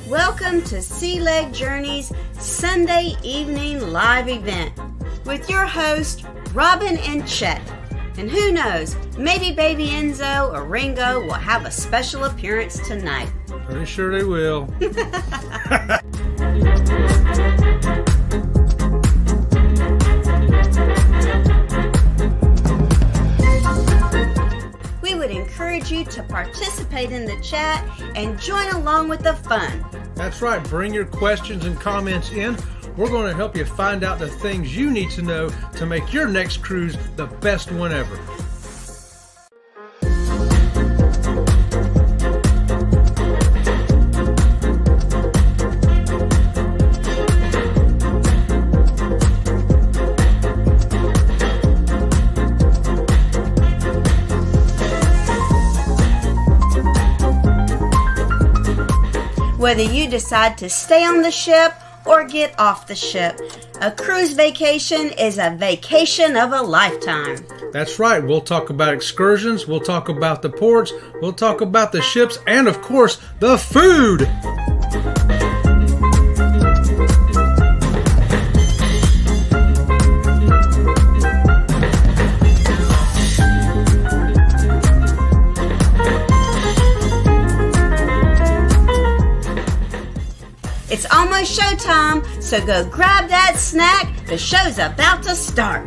Welcome to Sea Leg Journey's Sunday evening live event with your hosts, Robin and Chet. And who knows, maybe baby Enzo or Ringo will have a special appearance tonight. Pretty sure they will. We would encourage you to participate in the chat and join along with the fun. That's right. Bring your questions and comments in. We're going to help you find out the things you need to know to make your next cruise the best one ever. Whether you decide to stay on the ship or get off the ship, a cruise vacation is a vacation of a lifetime. That's right. We'll talk about excursions. We'll talk about the ports. We'll talk about the ships and, of course, the food. It's almost showtime, so go grab that snack. The show's about to start.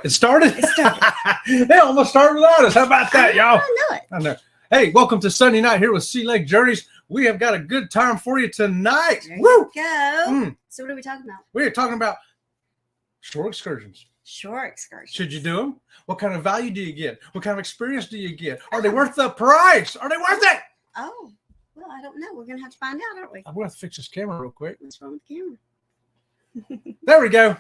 It started? It started. They almost started without us. How about that, y'all? I know it. I know. Hey, welcome to Sunday night here with Sea Leg Journeys. We have got a good time for you tonight. There Woo! you go. So what are we talking about? We are talking about shore excursions. Shore excursions. Should you do them? What kind of value do you get? What kind of experience do you get? Are they worth the price? Are they worth it? Oh, well, I don't know. We're going to have to find out, aren't we? I'm going to fix this camera real quick. What's wrong with the camera? There we go.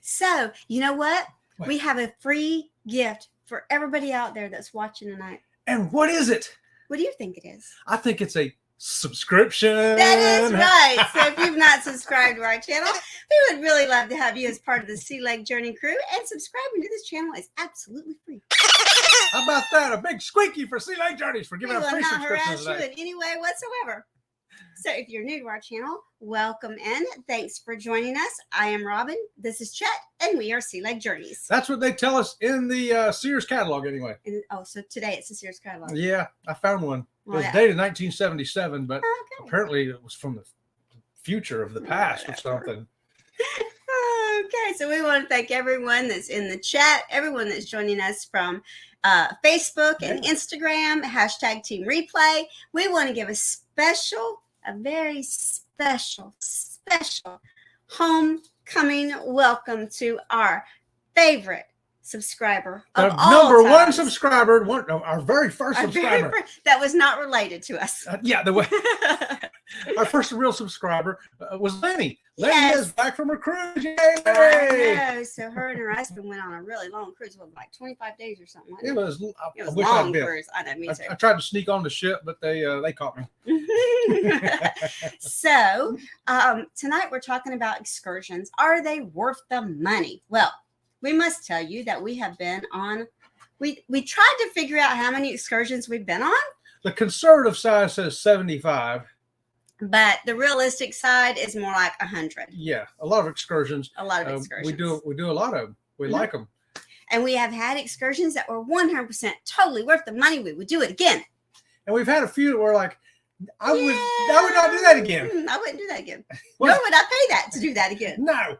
So, you know what? What? We have a free gift for everybody out there that's watching tonight. And what is it? What do you think it is? I think it's a subscription. That is right. So if you've not subscribed to our channel, we would really love to have you as part of the Sea Leg Journey crew. And subscribing to this channel is absolutely free. How about that? A big squeaky for Sea Leg Journeys for giving We us will free not subscriptions harass you today. in any way whatsoever. So if you're new to our channel, welcome in. Thanks for joining us. I am Robin. This is Chet, and we are Sea Leg Journeys. That's what they tell us in the Sears catalog anyway. And, so today it's the Sears catalog. Yeah, I found one. It Well, was yeah. dated 1977, but Okay. apparently it was from the future of the past or something. Okay, so we want to thank everyone that's in the chat, everyone that's joining us from Facebook and Instagram, hashtag Team Replay. We want to give a very special homecoming welcome to our favorite subscriber of all Number one times. subscriber, our very first subscriber. That was not related to us. Yeah, the way our first real subscriber was Lenny. Lenny Yes. is back from her cruise. Yay! I know. So her and her husband went on a really long cruise, like 25 days or something. It was. It I was wish long I'd been. cruise. I know, me too. I tried to sneak on the ship, but they caught me. So tonight we're talking about excursions. Are they worth the money? Well, we must tell you that we have been on. We tried to figure out how many excursions we've been on, The conservative side says 75. but the realistic side is more like 100. Yeah, a lot of excursions. A lot of excursions. We do a lot of them. We like them. And we have had excursions that were 100% totally worth the money. We would do it again. And we've had a few that were like, I would not do that again. I wouldn't do that again. Well, Nor would I pay that to do that again. No.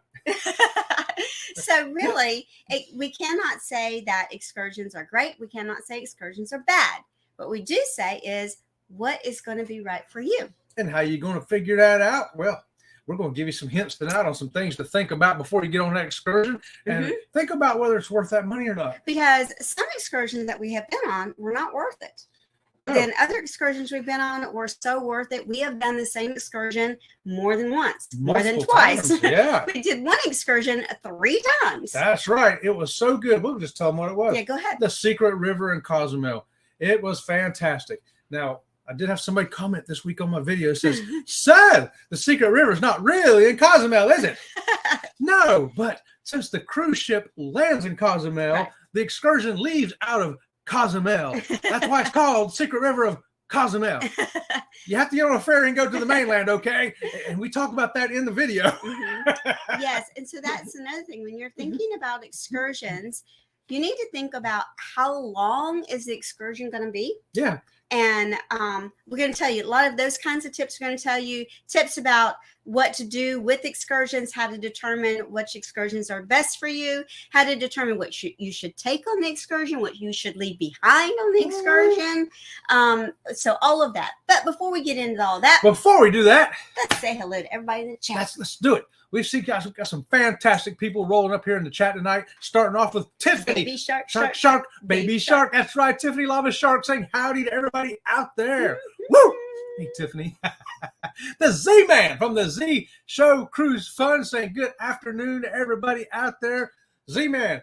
So really, we cannot say that excursions are great. We cannot say excursions are bad. What we do say is what is going to be right for you. And how you going to figure that out? Well, we're going to give you some hints tonight on some things to think about before you get on that excursion. And think about whether it's worth that money or not. Because some excursions that we have been on were not worth it. Oh. Then other excursions we've been on were so worth it. We have done the same excursion more than once, more than Multiple twice. times, yeah. We did one excursion 3 times. That's right. It was so good. We'll just tell them what it was. Yeah, go ahead. The Secret River in Cozumel. It was fantastic. Now, I did have somebody comment this week on my video. It says, so the secret river is not really in Cozumel, is it? No, but since the cruise ship lands in Cozumel, Right. the excursion leaves out of Cozumel. That's why it's called Secret River of Cozumel. You have to get on a ferry and go to the mainland, okay? And we talk about that in the video. Yes, and so that's another thing. When you're thinking about excursions, you need to think about how long is the excursion going to be? Yeah. And we're going to tell you a lot of those kinds of tips. We're going to tell you tips about what to do with excursions, how to determine which excursions are best for you, how to determine what you should take on the excursion, what you should leave behind on the excursion. So all of that. But before we get into all that, Before we do that, let's say hello to everybody in the chat. let's do it. We've got some fantastic people rolling up here in the chat tonight, starting off with Tiffany. Baby shark, Shark, baby shark. That's right. Tiffany Lava Shark saying howdy to everybody out there. Woo! Hey, Tiffany. The Z-Man from the Z Show Cruise Fun saying good afternoon to everybody out there. Z-Man,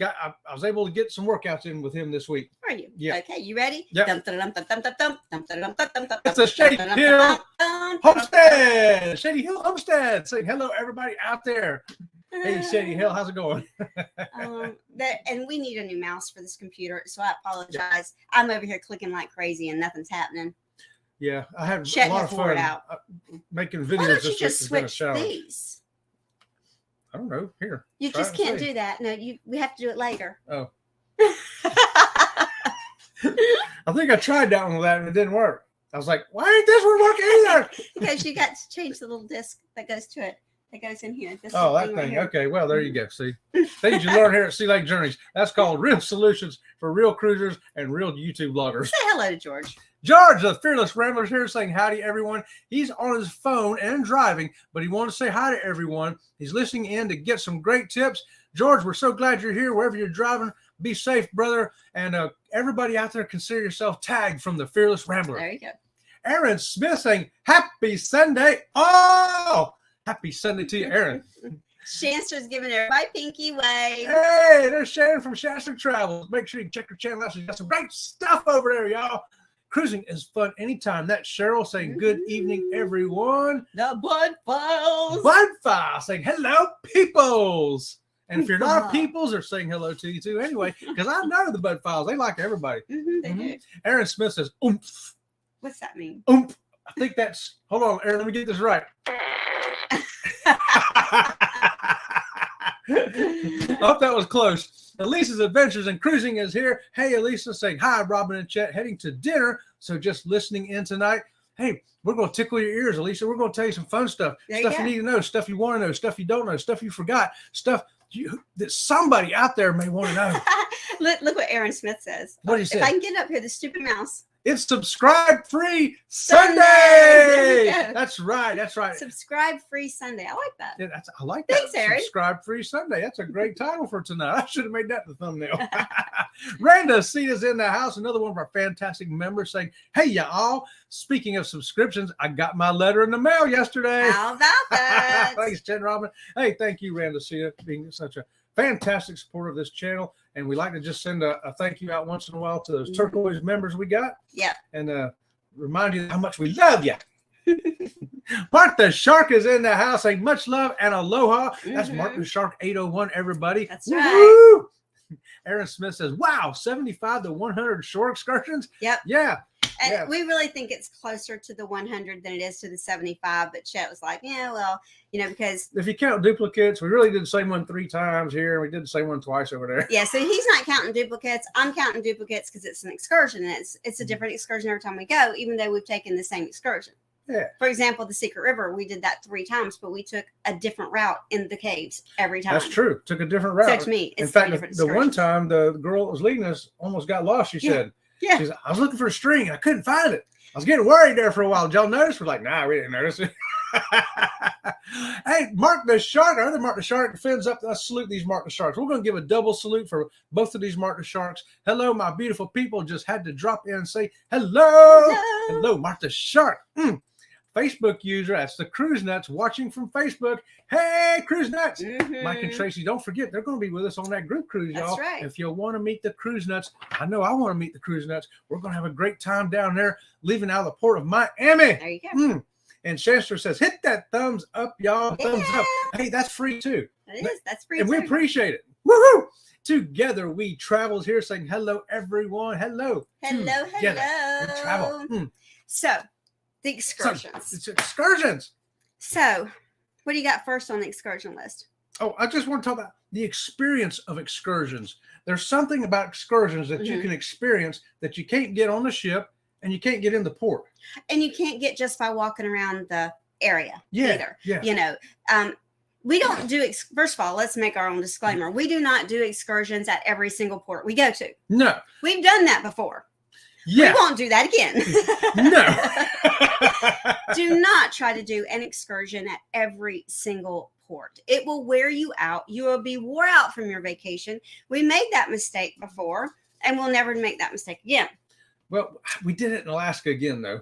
I was able to get some workouts in with him this week. Are you? Yeah. Okay, you ready? Yep. It's It's a Shady Hill Homestead. Shady Hill Homestead saying hello, everybody out there. Hey, Shady Hill, how's it going? And we need a new mouse for this computer, so I apologize. I'm over here clicking like crazy and nothing's happening. Yeah, I had Chet a lot had of to work fun out. making Why videos don't you this just week. It's been a switch challenge. these? I don't know. Here. You try just it and can't see. do that. No, we have to do it later. Oh. I think I tried that one with that and it didn't work. I was like, why ain't this one working either? Because you got to change the little disc that goes to it. That goes in here. This Oh, that right thing. here. Okay, well, there you go. See, things you learn here at Sea Lake Journeys. That's called real solutions for real cruisers and real YouTube bloggers. Say hello to George. George, the Fearless Rambler, is here saying howdy, everyone. He's on his phone and driving, but he wanted to say hi to everyone. He's listening in to get some great tips. George, we're so glad you're here. Wherever you're driving, be safe, brother. And everybody out there, consider yourself tagged from the Fearless Rambler. There you go. Aaron Smith saying happy Sunday. Oh, happy Sunday to you, Aaron. Shanster's giving everybody pinky wave. Hey, there's Sharon from Shasta Travels. Make sure you check her channel out. She's got some great stuff over there, y'all. Cruising is fun anytime. That's Cheryl saying good evening, everyone. The Blood Files. Blood File saying hello, peoples. And if you're not peoples, they're saying hello to you too anyway, because I know the Bud Files. They like everybody. They do. Aaron Smith says, oomph. What's that mean? Oomph. I think that's, hold on, Aaron, let me get this right. I hope that was close. Elisa's Adventures and Cruising is here. Hey, Elisa, saying hi, Robin and Chet, heading to dinner. So just listening in tonight. Hey, we're going to tickle your ears, Elisa. We're going to tell you some fun stuff. Stuff you need to know, stuff you want to know, stuff you don't know, stuff you forgot, stuff that somebody out there may want to know. Look what Aaron Smith says. What do you say? If I can get up here, the stupid mouse. It's Subscribe Free Sunday. There we go. That's right. That's right. Subscribe Free Sunday. I like that. Yeah, I like Thanks, that. Aaron. Subscribe Free Sunday. That's a great title for tonight. I should have made that the thumbnail. Randa C is in the house. Another one of our fantastic members saying, hey, y'all. Speaking of subscriptions, I got my letter in the mail yesterday. How about that? Thanks, Jen Robin. Hey, thank you, Randa C, being such a fantastic supporter of this channel. And we like to just send a thank you out once in a while to those turquoise members we got. Yeah. And remind you how much we love you. Mark the Shark is in the house saying much love and aloha. That's Mark the Shark 801, everybody. That's right. Aaron Smith says, wow, 75 to 100 shore excursions? Yep. Yeah. And we really think it's closer to the 100 than it is to the 75. But Chet was like, yeah, well, because if you count duplicates, we really did the same one 3 times here. And we did the same one twice over there. Yeah. So he's not counting duplicates. I'm counting duplicates because it's an excursion. And it's a different excursion every time we go, even though we've taken the same excursion. Yeah. For example, the Secret River, we did that 3 times, but we took a different route in the caves every time. That's true. Took a different route. So to me, it's in fact, the one time the girl that was leading us almost got lost, she said. Yeah. She said, I was looking for a string. I couldn't find it. I was getting worried there for a while. Did y'all notice? We're like, nah, we didn't notice it. Hey, Mark the Shark, our other Mark the Shark, fins up. Let's salute these Mark the Sharks. We're going to give a double salute for both of these Mark the Sharks. Hello, my beautiful people. Just had to drop in and say hello. Hello, Mark the Shark. Facebook user. That's the Cruise Nuts watching from Facebook. Hey, Cruise Nuts. Mike and Tracy, don't forget, they're going to be with us on that group cruise, y'all. That's right. If you want to meet the Cruise Nuts, I know I want to meet the Cruise Nuts. We're going to have a great time down there, leaving out of the port of Miami. There you go. And Chancellor says, hit that thumbs up, y'all. Thumbs up. Hey, that's free too. It is. That's free and too. we appreciate it. Woohoo! Together we travel here saying hello, everyone. Hello. Hello. Together we travel. So, the excursions. It's excursions. So, what do you got first on the excursion list? Oh, I just want to talk about the experience of excursions. There's something about excursions that you can experience that you can't get on the ship and you can't get in the port. And you can't get just by walking around the area either. Yeah. You know, we don't do, first of all, let's make our own disclaimer. We do not do excursions at every single port we go to. No. We've done that before. Yeah. We won't do that again. No. Do not try to do an excursion at every single port. It will wear you out. You will be wore out from your vacation. We made that mistake before, and we'll never make that mistake again. Well, we did it in Alaska again, though.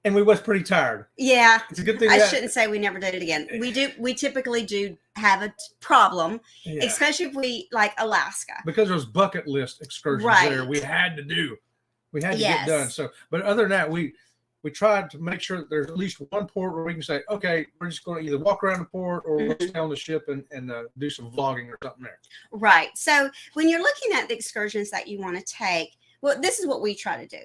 And we was pretty tired. Yeah. It's a good thing. I shouldn't say we never did it again. We typically do have a problem, especially if we like Alaska. Because those bucket list excursions there, we had to do. We had to get done. So, but other than that, we tried to make sure that there's at least one port where we can say, okay, we're just going to either walk around the port or we'll stay on the ship and do some vlogging or something there. Right. So when you're looking at the excursions that you want to take, well, this is what we try to do.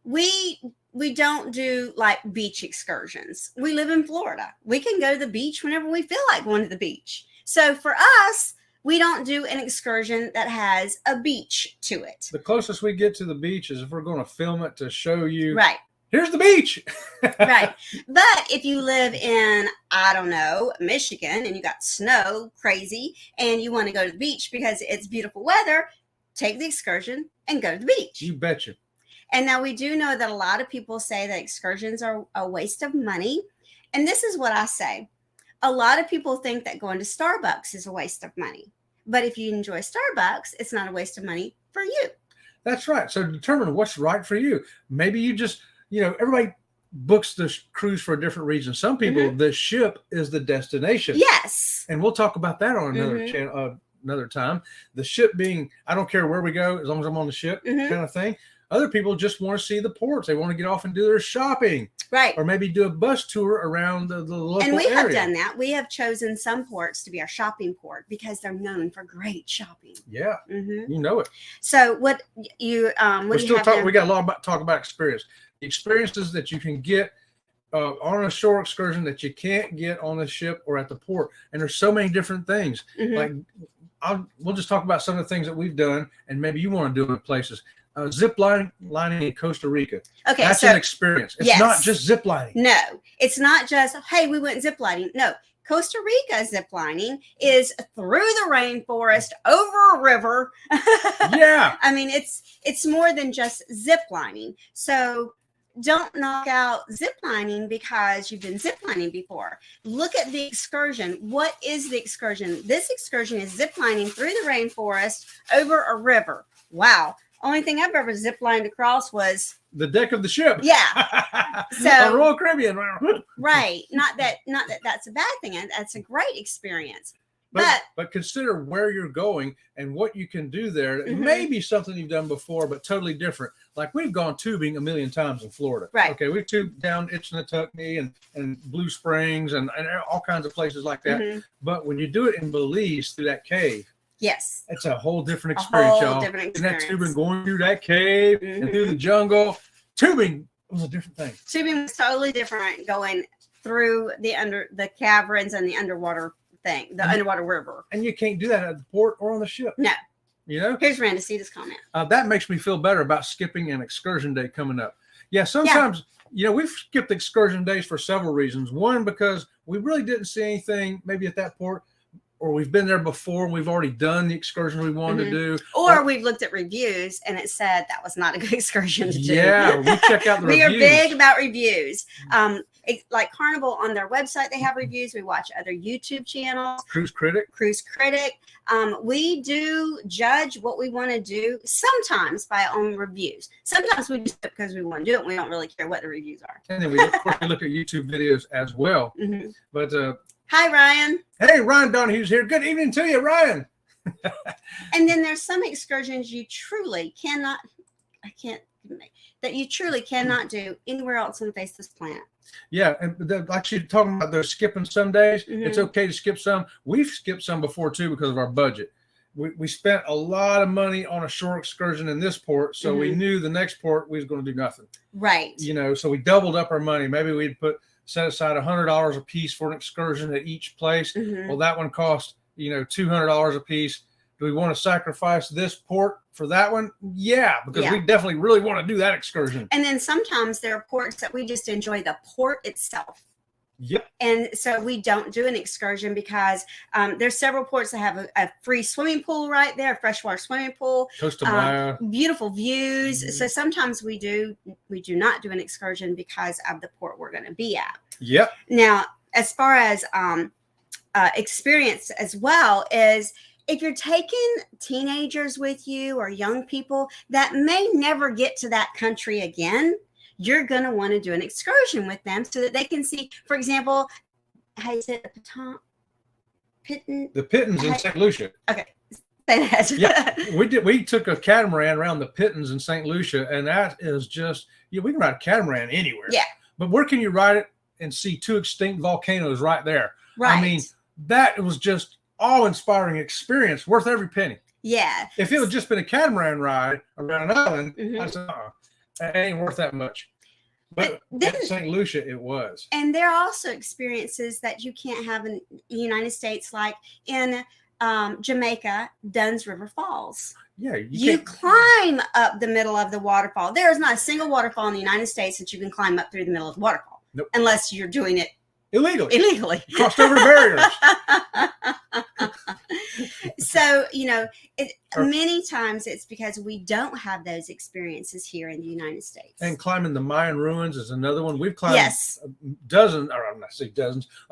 We don't do like beach excursions. We live in Florida. We can go to the beach whenever we feel like going to the beach. So for us, we don't do an excursion that has a beach to it. The closest we get to the beach is if we're going to film it to show you. Right. Here's the beach. Right. But if you live in, I don't know, Michigan, and you got snow crazy and you want to go to the beach because it's beautiful weather, take the excursion and go to the beach. You betcha. And now we do know that a lot of people say that excursions are a waste of money. And this is what I say. A lot of people think that going to Starbucks is a waste of money. But if you enjoy Starbucks, it's not a waste of money for you. That's right. So determine what's right for you. Maybe you just, everybody books the cruise for a different reason. Some people, the ship is the destination. Yes. And we'll talk about that on another channel, another time. The ship being, I don't care where we go, as long as I'm on the ship kind of thing. Other people just want to see the ports. They want to get off and do their shopping. Right. Or maybe do a bus tour around the local area. And we have done that. We have chosen some ports to be our shopping port because they're known for great shopping. Yeah. You know it. So what you we got a lot about talk about experience. The experiences that you can get on a shore excursion that you can't get on the ship or at the port. And there's so many different things. Like we'll just talk about some of the things that we've done and maybe you want to do in places. Zip lining in Costa Rica. Okay, that's an experience. It's not just zip lining. No, it's not just, hey, we went zip lining. No, Costa Rica zip lining is through the rainforest, over a river. Yeah. I mean, it's more than just zip lining. So don't knock out zip lining because you've been zip lining before. Look at the excursion. What is the excursion? This excursion is zip lining through the rainforest, over a river. Wow. Only thing I've ever zip-lined across was the deck of the ship. Yeah. So Royal Caribbean. Right. Not that that's a bad thing. That's a great experience. But consider where you're going and what you can do there. It may be something you've done before, but totally different. Like we've gone tubing a million times in Florida. Right. Okay, we've tubed down Itchinatuckney and Blue Springs and all kinds of places like that. But when you do it in Belize through that cave, yes, it's a whole different experience, y'all. Different experience. And that tubing going through that cave and through the jungle. Tubing was a different thing. Tubing was totally different going through the caverns and the underwater thing, the underwater river. And you can't do that at the port or on the ship. No. Here's Randacita's comment. That makes me feel better about skipping an excursion day coming up. Yeah, sometimes, we've skipped excursion days for several reasons. One, because we really didn't see anything maybe at that port. Or we've been there before and we've already done the excursion we wanted to do. Or we've looked at reviews and it said that was not a good excursion to do. Yeah, we check out the reviews. We are big about reviews. like Carnival on their website, they have reviews. We watch other YouTube channels. Cruise Critic. We do judge what we want to do sometimes by our own reviews. Sometimes we just do it because we want to do it. We don't really care what the reviews are. And then we look at YouTube videos as well. Mm-hmm. But hi, Ryan. Hey, Ryan Donahue's here. Good evening to you, Ryan. And then there's some excursions you truly cannot do anywhere else on the face of this planet. Yeah, and like you're talking about, they're skipping some days. Mm-hmm. It's okay to skip some. We've skipped some before too because of our budget. We spent a lot of money on a shore excursion in this port, so we knew the next port we was going to do nothing. Right. So we doubled up our money. Maybe we'd set aside $100 a piece for an excursion at each place. Mm-hmm. Well, that one cost $200 a piece. Do we want to sacrifice this port for that one? Yeah, because we definitely really want to do that excursion. And then sometimes there are ports that we just enjoy the port itself. Yep. And so we don't do an excursion because there's several ports that have a free swimming pool right there, a freshwater swimming pool, Costa Maya, beautiful views. Mm-hmm. So sometimes we do not do an excursion because of the port we're going to be at. Yep. Now, as far as experience as well is, if you're taking teenagers with you or young people that may never get to that country again, you're going to want to do an excursion with them so that they can see, for example, how you said the Pittons in St. Lucia. Okay. Say that. Yeah, we took a catamaran around the Pittons in St. Lucia, and that is just, we can ride a catamaran anywhere. Yeah. But where can you ride it and see two extinct volcanoes right there? Right. I mean, that was just awe-inspiring experience, worth every penny. Yeah. If it had just been a catamaran ride around an island, I said, it ain't worth that much. But at St. Lucia, it was. And there are also experiences that you can't have in the United States, like in Jamaica, Dunn's River Falls. Yeah, you climb up the middle of the waterfall. There is not a single waterfall in the United States that you can climb up through the middle of the waterfall. Nope. Unless you're doing it illegally. Crossed over barriers. So, many times it's because we don't have those experiences here in the United States. And climbing the Mayan ruins is another one. We've climbed a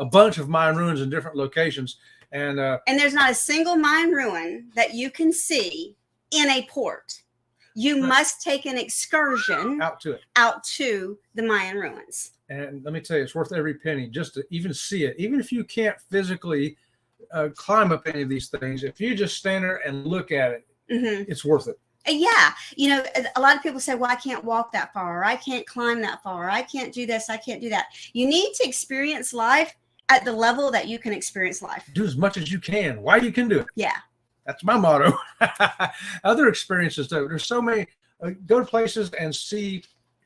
bunch of Mayan ruins in different locations. And there's not a single Mayan ruin that you can see in a port. You must take an excursion out to the Mayan ruins. And let me tell you, it's worth every penny just to even see it. Even if you can't physically climb up any of these things, if you just stand there and look at it, it's worth it. Yeah. A lot of people say, well, I can't walk that far, or I can't climb that far, or I can't do this, I can't do that. You need to experience life at the level that you can experience life. Do as much as you can while you can do it. Yeah. That's my motto. Other experiences, though, there's so many. Go to places and see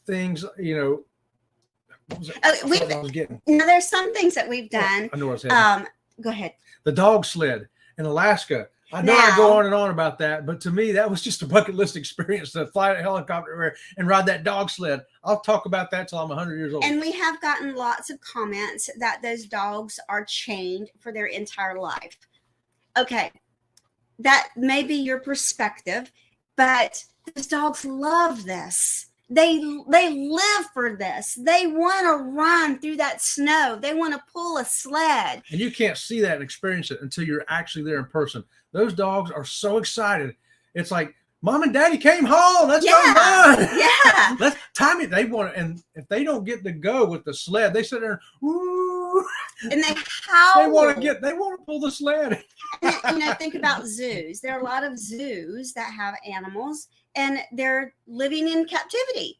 things, what was it? I was getting. Now, there's some things that we've done. I know what's happening. Go ahead. The dog sled in Alaska. I know I go on and on about that, but to me, that was just a bucket list experience to fly a helicopter and ride that dog sled. I'll talk about that till I'm 100 years old. And we have gotten lots of comments that those dogs are chained for their entire life. Okay, that may be your perspective, but those dogs love this. They live for this. They want to run through that snow. They want to pull a sled. And you can't see that and experience it until you're actually there in person. Those dogs are so excited. It's like, Mom and Daddy came home. Let's go run. Yeah. Let's time it. They want it. And if they don't get to go with the sled, they sit there and they howl. They want to pull the sled. And, think about zoos. There are a lot of zoos that have animals, and they're living in captivity.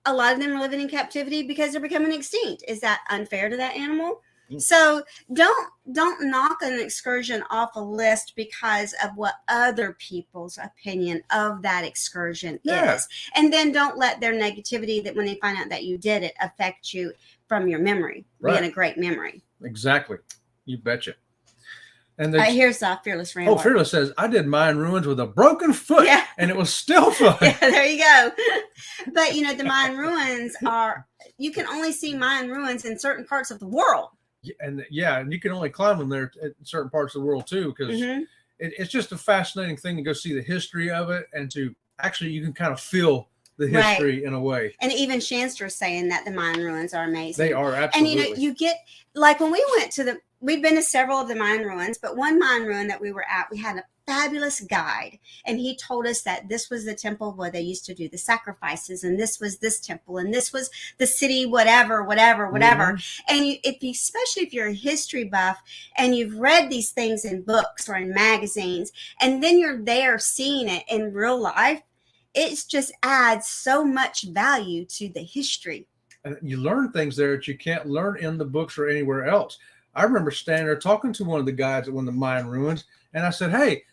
A lot of them are living in captivity because they're becoming extinct. Is that unfair to that animal? So don't knock an excursion off a list because of what other people's opinion of that excursion is. And then don't let their negativity, that when they find out that you did it, affect you from your memory, being a great memory. Exactly. You betcha. And here's Fearless Rambler. Oh, Fearless says, I did Mayan ruins with a broken foot, and it was still fun. Yeah, there you go. But, the Mayan ruins you can only see Mayan ruins in certain parts of the world. And you can only climb them there in certain parts of the world too, because it's just a fascinating thing to go see the history of it, and to actually you can kind of feel the history in a way. And even Shanster's saying that the Mayan ruins are amazing. They are, absolutely. And you get, like when we went to we've been to several of the Mayan ruins, but one Mayan ruin that we were at, we had a fabulous guide, and he told us that this was the temple where they used to do the sacrifices, and this was this temple, and this was the city, whatever. Mm-hmm. And especially if you're a history buff and you've read these things in books or in magazines, and then you're there seeing it in real life, it just adds so much value to the history. And you learn things there that you can't learn in the books or anywhere else. I remember standing there talking to one of the guys at one of the Mayan ruins, and I said, hey,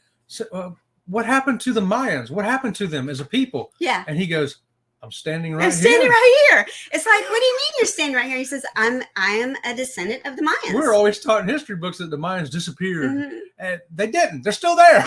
what happened to the Mayans? What happened to them as a people? Yeah. And he goes, I'm standing right here. I'm standing right here. It's like, what do you mean you're standing right here? He says, I am a descendant of the Mayans. We're always taught in history books that the Mayans disappeared. Mm-hmm. And they didn't. They're still there.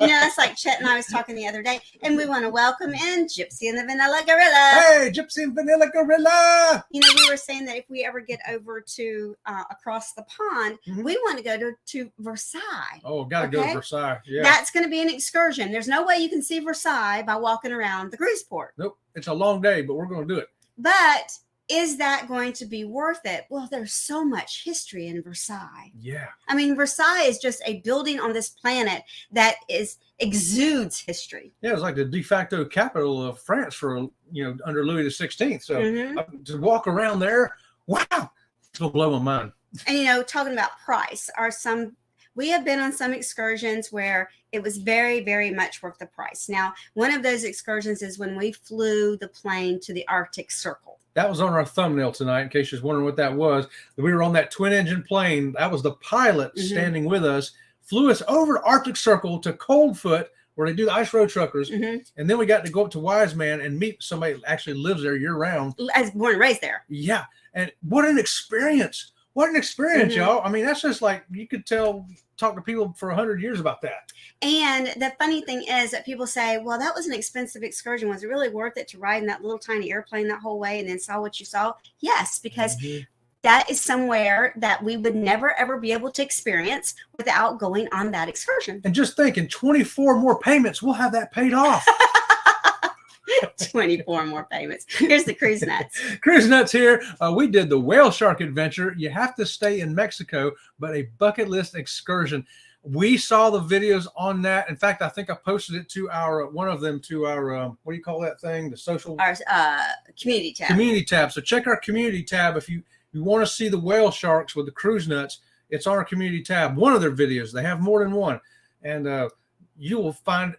That's like Chet and I was talking the other day, and we want to welcome in Gypsy and the Vanilla Gorilla. Hey, Gypsy and Vanilla Gorilla. We were saying that if we ever get over to across the pond, mm-hmm. we want to go to Versailles. Oh, got to go to Versailles. Yeah. That's going to be an excursion. There's no way you can see Versailles by walking around the cruise port. Nope. It's a long day, but we're going to do it. But is that going to be worth it? Well, there's so much history in Versailles. Yeah. I mean, Versailles is just a building on this planet that exudes history. Yeah, it was like the de facto capital of France for, under Louis XVI. So mm-hmm. To walk around there, wow, it's going to blow my mind. And, talking about price, we have been on some excursions where it was very, very much worth the price. Now, one of those excursions is when we flew the plane to the Arctic Circle. That was on our thumbnail tonight, in case you're wondering what that was. We were on that twin-engine plane. That was the pilot mm-hmm. standing with us, flew us over to Arctic Circle to Coldfoot, where they do the ice road truckers. Mm-hmm. And then we got to go up to Wiseman and meet somebody that actually lives there year-round. I was born and raised there. Yeah. And what an experience. What an experience, mm-hmm. y'all. I mean, that's just like, you could talk to people for 100 years about that. And the funny thing is that people say, well, that was an expensive excursion. Was it really worth it to ride in that little tiny airplane that whole way and then saw what you saw? Yes, because mm-hmm. that is somewhere that we would never, ever be able to experience without going on that excursion. And just think, in 24 more payments, we'll have that paid off. 24 more payments. Here's the Cruise Nuts. Cruise Nuts here. We did the whale shark adventure. You have to stay in Mexico, but a bucket list excursion. We saw the videos on that. In fact, I think I posted it to one of them to our, what do you call that thing? The social? Our community tab. Community tab. So check our community tab. If you want to see the whale sharks with the Cruise Nuts, it's on our community tab. One of their videos. They have more than one. And you will find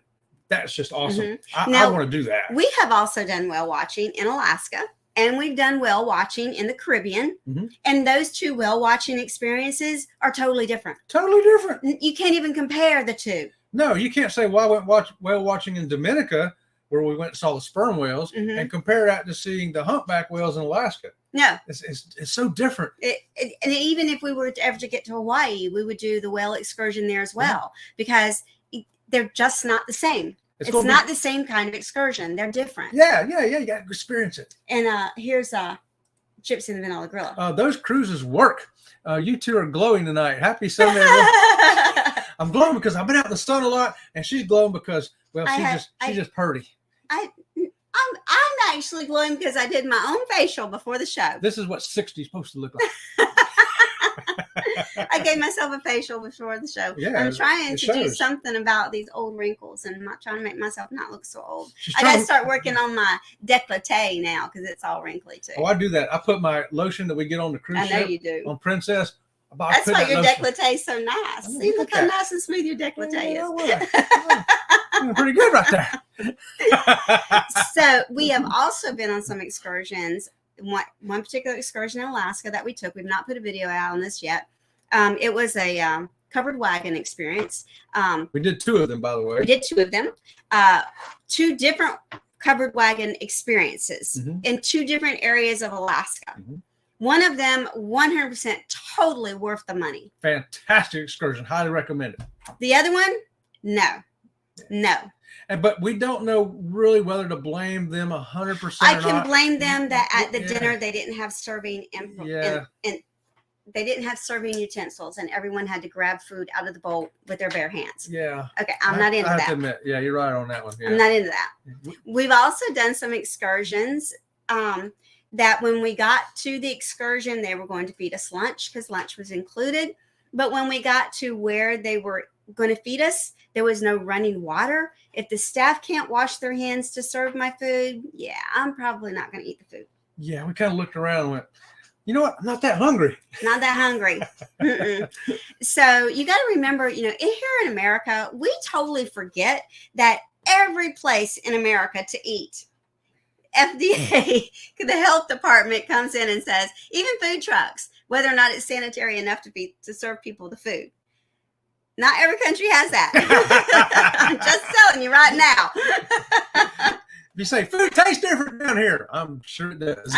that's just awesome. Mm-hmm. I want to do that. We have also done whale watching in Alaska, and we've done whale watching in the Caribbean. Mm-hmm. And those two whale watching experiences are totally different. Totally different. You can't even compare the two. No, you can't say, well, I went whale watching in Dominica, where we went and saw the sperm whales, mm-hmm. and compare that to seeing the humpback whales in Alaska. No. It's so different. And even if we were to ever get to Hawaii, we would do the whale excursion there as well, because they're just not the same. It's not the same kind of excursion. They're different. Yeah. You got to experience it. And here's Gypsy and the Vanilla Gorilla. Those cruises work. You two are glowing tonight. Happy Sunday. I'm glowing because I've been out in the sun a lot, and she's glowing because, well, she's just purty. I'm actually glowing because I did my own facial before the show. This is what 60 is supposed to look like. I gave myself a facial before the show. Yeah, I'm trying to do something about these old wrinkles, and I'm not trying to make myself not look so old. I got to start working on my décolleté now because it's all wrinkly too. Oh, I do that. I put my lotion that we get on the cruise ship. I know you do. On Princess. That's why your décolleté is so nice. See, look how nice and smooth your décolleté is. Pretty good right there. So we have also been on some excursions. One particular excursion in Alaska that we took. We've not put a video out on this yet. It was a covered wagon experience. We did two of them, by the way. We did two of them. Two different covered wagon experiences mm-hmm. in two different areas of Alaska. Mm-hmm. One of them, 100% totally worth the money. Fantastic excursion. Highly recommend it. The other one, no. But we don't know really whether to blame them 100%. I can blame them that at the dinner they didn't have serving and they didn't have serving utensils, and everyone had to grab food out of the bowl with their bare hands. Yeah. Okay, I'm not into I have that. to admit, yeah, you're right on that one. Yeah. I'm not into that. We've also done some excursions that when we got to the excursion, they were going to feed us lunch because lunch was included. But when we got to where they were going to feed us, there was no running water. If the staff can't wash their hands to serve my food, yeah, I'm probably not going to eat the food. Yeah, we kind of looked around and went, you know what? I'm not that hungry. Not that hungry. So you got to remember, here in America, we totally forget that every place in America to eat, FDA, the health department comes in and says, even food trucks, whether or not it's sanitary enough to serve people the food. Not every country has that. I'm just telling you right now. If you say food tastes different down here, I'm sure it does.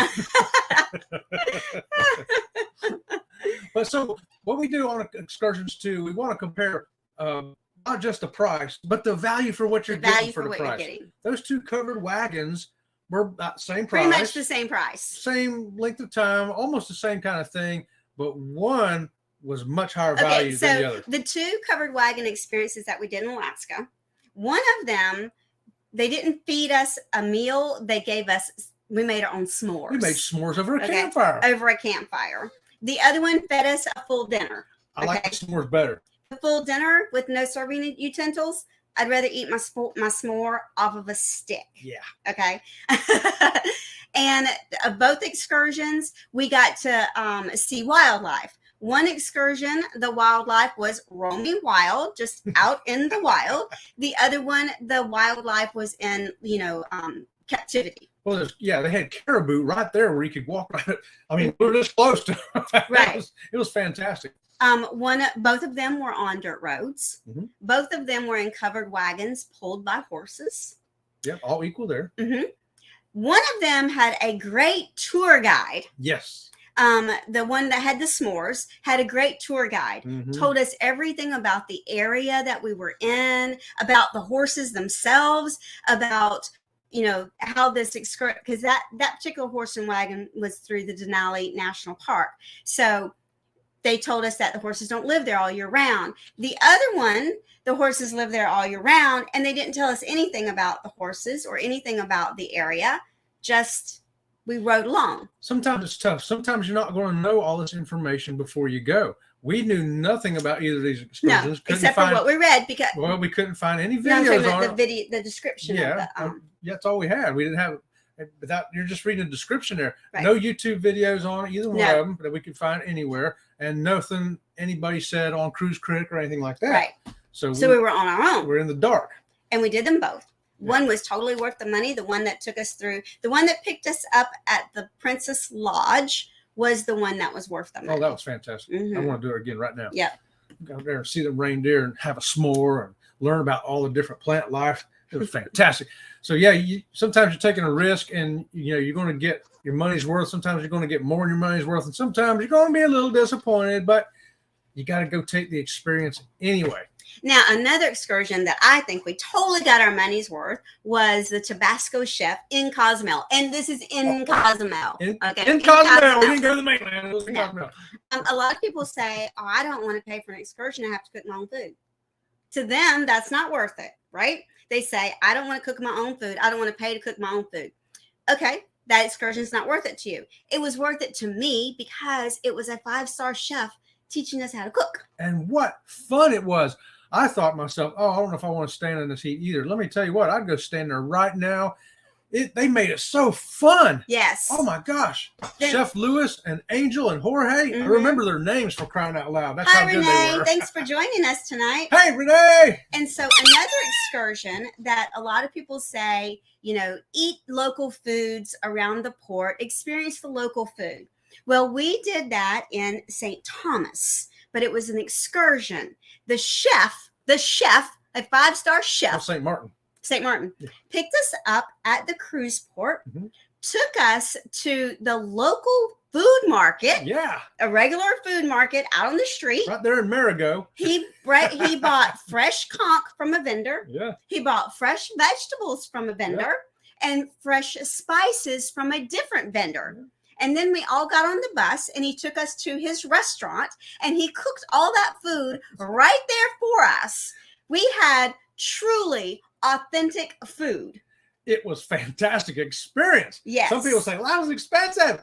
But so what we do on excursions too, we want to compare not just the price, but the value for what you're getting for the price. Those two covered wagons were about the same price. Pretty much the same price. Same length of time, almost the same kind of thing, but one was much higher value than the other. The two covered wagon experiences that we did in Alaska, one of them, they didn't feed us a meal. They gave us, we made our own s'mores. We made s'mores over a campfire. Over a campfire. The other one fed us a full dinner. I like the s'mores better. The full dinner with no serving utensils, I'd rather eat my s'more off of a stick. Yeah. Okay. And both excursions, we got to see wildlife. One excursion, the wildlife was roaming wild, just out in the wild. The other one, the wildlife was in, captivity. Well, they had caribou right there where you could walk right. I mean, we were this close to Right. It was fantastic. Both of them were on dirt roads. Mm-hmm. Both of them were in covered wagons pulled by horses. Yep, all equal there. Mm-hmm. One of them had a great tour guide. Yes. The one that had the s'mores had a great tour guide, told us everything about the area that we were in, about the horses themselves, about, how this excursion, because that particular horse and wagon was through the Denali National Park. So they told us that the horses don't live there all year round. The other one, the horses live there all year round, and they didn't tell us anything about the horses or anything about the area, just we rode along. Sometimes it's tough. Sometimes you're not going to know all this information before you go. We knew nothing about either of these excursions. No, except for what we read, because we couldn't find any videos on the description. Yeah, that's all we had. We didn't have. Without you're just reading the description there. Right. No YouTube videos on either one of them that we could find anywhere, and nothing anybody said on Cruise Critic or anything like that. Right. So we were on our own. We're in the dark, and we did them both. One was totally worth the money. The one that took us through, the one that picked us up at the Princess Lodge was the one that was worth the money. Oh, that was fantastic. I want to do it again right now. Yep. Go there and see the reindeer and have a s'more and learn about all the different plant life. It was fantastic. So sometimes you're taking a risk, and you're going to get your money's worth. Sometimes you're going to get more than your money's worth, and sometimes you're going to be a little disappointed, but you got to go take the experience anyway. Now, another excursion that I think we totally got our money's worth was the Tabasco Chef in Cozumel. And this is in Cozumel. In Cozumel. We didn't go to the mainland. It was in Cozumel. A lot of people say, I don't want to pay for an excursion. I have to cook my own food. To them, that's not worth it, right? They say, I don't want to cook my own food. I don't want to pay to cook my own food. Okay, that excursion is not worth it to you. It was worth it to me because it was a 5-star chef teaching us how to cook. And what fun it was. I thought to myself, I don't know if I want to stand in this heat either. Let me tell you what, I'd go stand there right now. They made it so fun. Yes. Oh my gosh. Chef Lewis and Angel and Jorge. I remember their names, for crying out loud. That's how good they were. Thanks for joining us tonight. Hey, Renee. And so another excursion that a lot of people say, eat local foods around the port, experience the local food. Well, we did that in St. Thomas, but it was an excursion. The chef, a 5-star chef. St. Martin. Picked us up at the cruise port, took us to the local food market. Yeah. A regular food market out on the street. Right there in Marigot. He bought fresh conch from a vendor. Yeah. He bought fresh vegetables from a vendor and fresh spices from a different vendor. And then we all got on the bus and he took us to his restaurant and he cooked all that food right there for us. We had truly authentic food. It was fantastic experience. Yes. Some people say, well, that was expensive.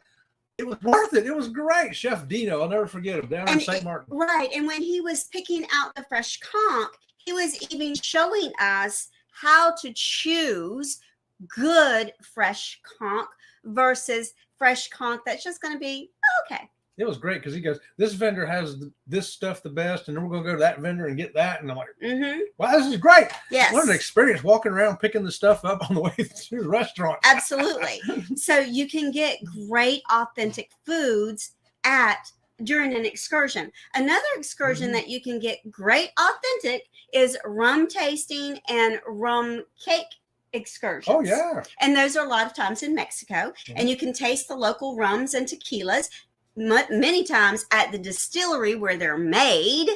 It was worth it. It was great. Chef Dino, I'll never forget him, down in St. Martin. Right. And when he was picking out the fresh conch, he was even showing us how to choose good fresh conch versus fresh conch that's just going to be okay. It was great because he goes, this vendor has this stuff the best, and then we're going to go to that vendor and get that. And I'm like, wow, this is great. Yes. What an experience walking around picking the stuff up on the way to the restaurant. Absolutely. So you can get great authentic foods during an excursion. Another excursion that you can get great authentic is rum tasting and rum cake excursions. Oh, yeah. And those are a lot of times in Mexico. And you can taste the local rums and tequilas many times at the distillery where they're made,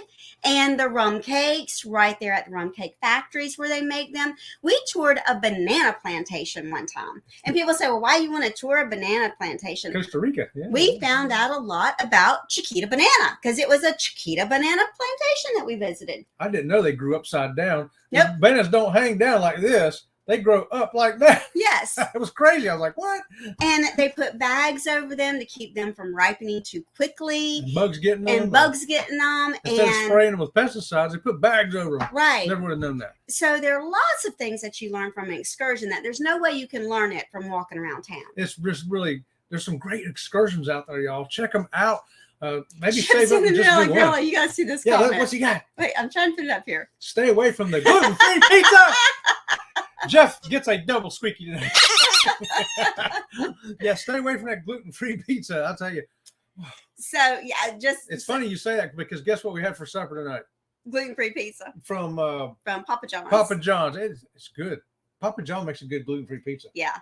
and the rum cakes right there at the rum cake factories where they make them. We toured a banana plantation one time, and people say, well, why do you want to tour a banana plantation? Costa Rica. Yeah. We found out a lot about Chiquita banana because it was a Chiquita banana plantation that we visited. I didn't know they grew upside down. Yep. Bananas don't hang down like this. They grow up like that. Yes. It was crazy. I was like, what? And they put bags over them to keep them from ripening too quickly. And bugs getting them. Instead Of spraying them with pesticides, they put bags over them. Right. Never would have known that. So there are lots of things that you learn from an excursion that there's no way you can learn it from walking around town. It's just really, there's some great excursions out there, y'all. Check them out. Maybe Jeff's save up and just do one. Girl, you got to see this Yeah, comment. what's he got? Wait, I'm trying to put it up here. Stay away from the gluten-free pizza. Jeff gets a double squeaky today. Yeah, stay away from that gluten-free pizza. I'll tell you. So, yeah, it's funny you say that because guess what we had for supper tonight? Gluten-free pizza. From Papa John's. Papa John's. It's good. Papa John makes a good gluten-free pizza. Yeah.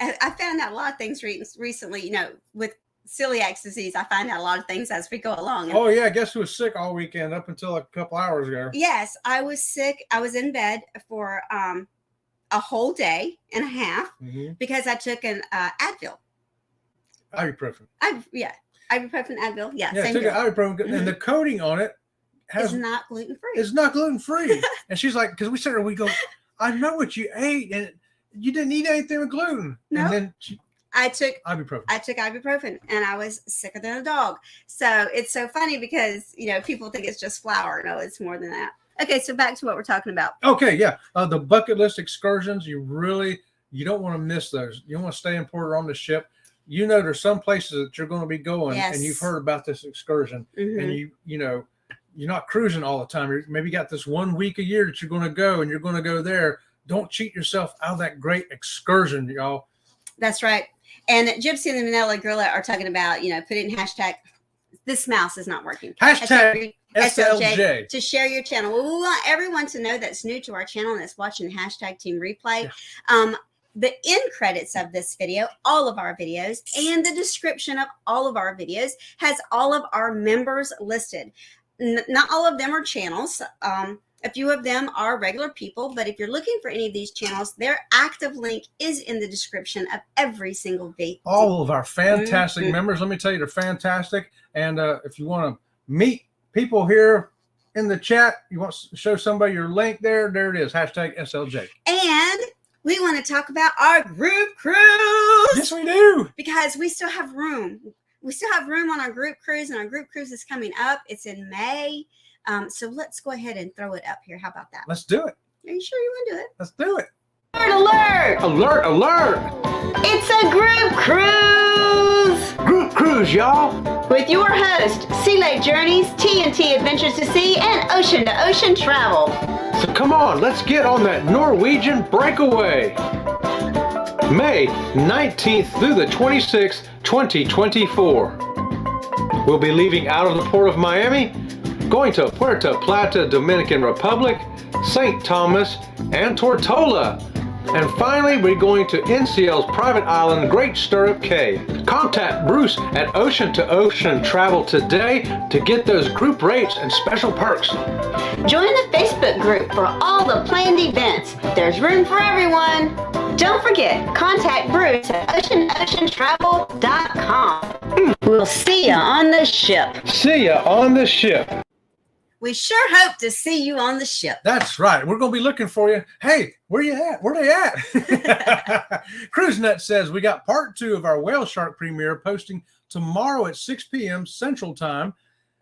And I found out a lot of things recently, with celiac disease. I find out a lot of things as we go along. Oh, yeah. Guess who was sick all weekend up until a couple hours ago? Yes, I was sick. I was in bed for a whole day and a half because I took an Advil. Ibuprofen. Ibuprofen, Advil. Yeah, I took an ibuprofen, and the coating on it is not gluten-free. It's not gluten-free. And she's like, because we said, we go, I know what you ate, and you didn't eat anything with gluten. No. And then I took ibuprofen, and I was sicker than a dog. So it's so funny because, people think it's just flour. No, it's more than that. Okay, so back to what we're talking about. Okay, yeah. The bucket list excursions, you don't want to miss those. You want to stay imported on the ship. There's some places that you're going to be going, and you've heard about this excursion, and you're not cruising all the time. Maybe you got this 1 week a year that you're going to go, and you're going to go there. Don't cheat yourself out of that great excursion, y'all. That's right. And Gypsy and the Manila Gorilla are talking about, put in hashtag, this mouse is not working. Hashtag SLJ to share your channel. Well, we want everyone to know that's new to our channel and that's watching hashtag Team Replay. Yeah. The end credits of this video, all of our videos, and the description of all of our videos has all of our members listed. Not all of them are channels. A few of them are regular people, but if you're looking for any of these channels, their active link is in the description of every single video. All of our fantastic members, let me tell you, they're fantastic. And if you want to meet people here in the chat, you want to show somebody your link there it is, hashtag SLJ. And we want to talk about our group cruise. Yes, we do. Because we still have room. We still have room on our group cruise, and our group cruise is coming up. It's in May. So let's go ahead and throw it up here. How about that? Let's do it. Are you sure you want to do it? Let's do it. Alert! Alert, alert! It's a group cruise! Group cruise, y'all! With your host, Sea Lake Journeys, TNT Adventures to Sea, and Ocean to Ocean Travel. So come on, let's get on that Norwegian breakaway. May 19th through the 26th, 2024. We'll be leaving out of the port of Miami, going to Puerto Plata, Dominican Republic, St. Thomas, and Tortola. And finally, we're going to NCL's private island, Great Stirrup Cay. Contact Bruce at Ocean to Ocean Travel today to get those group rates and special perks. Join the Facebook group for all the planned events. There's room for everyone. Don't forget, contact Bruce at oceanoceantravel.com. We'll see you on the ship. See ya on the ship. We sure hope to see you on the ship. That's right. We're going to be looking for you. Hey, where you at? Where they at? CruiseNet says we got part 2 of our whale shark premiere posting tomorrow at 6 p.m. Central Time.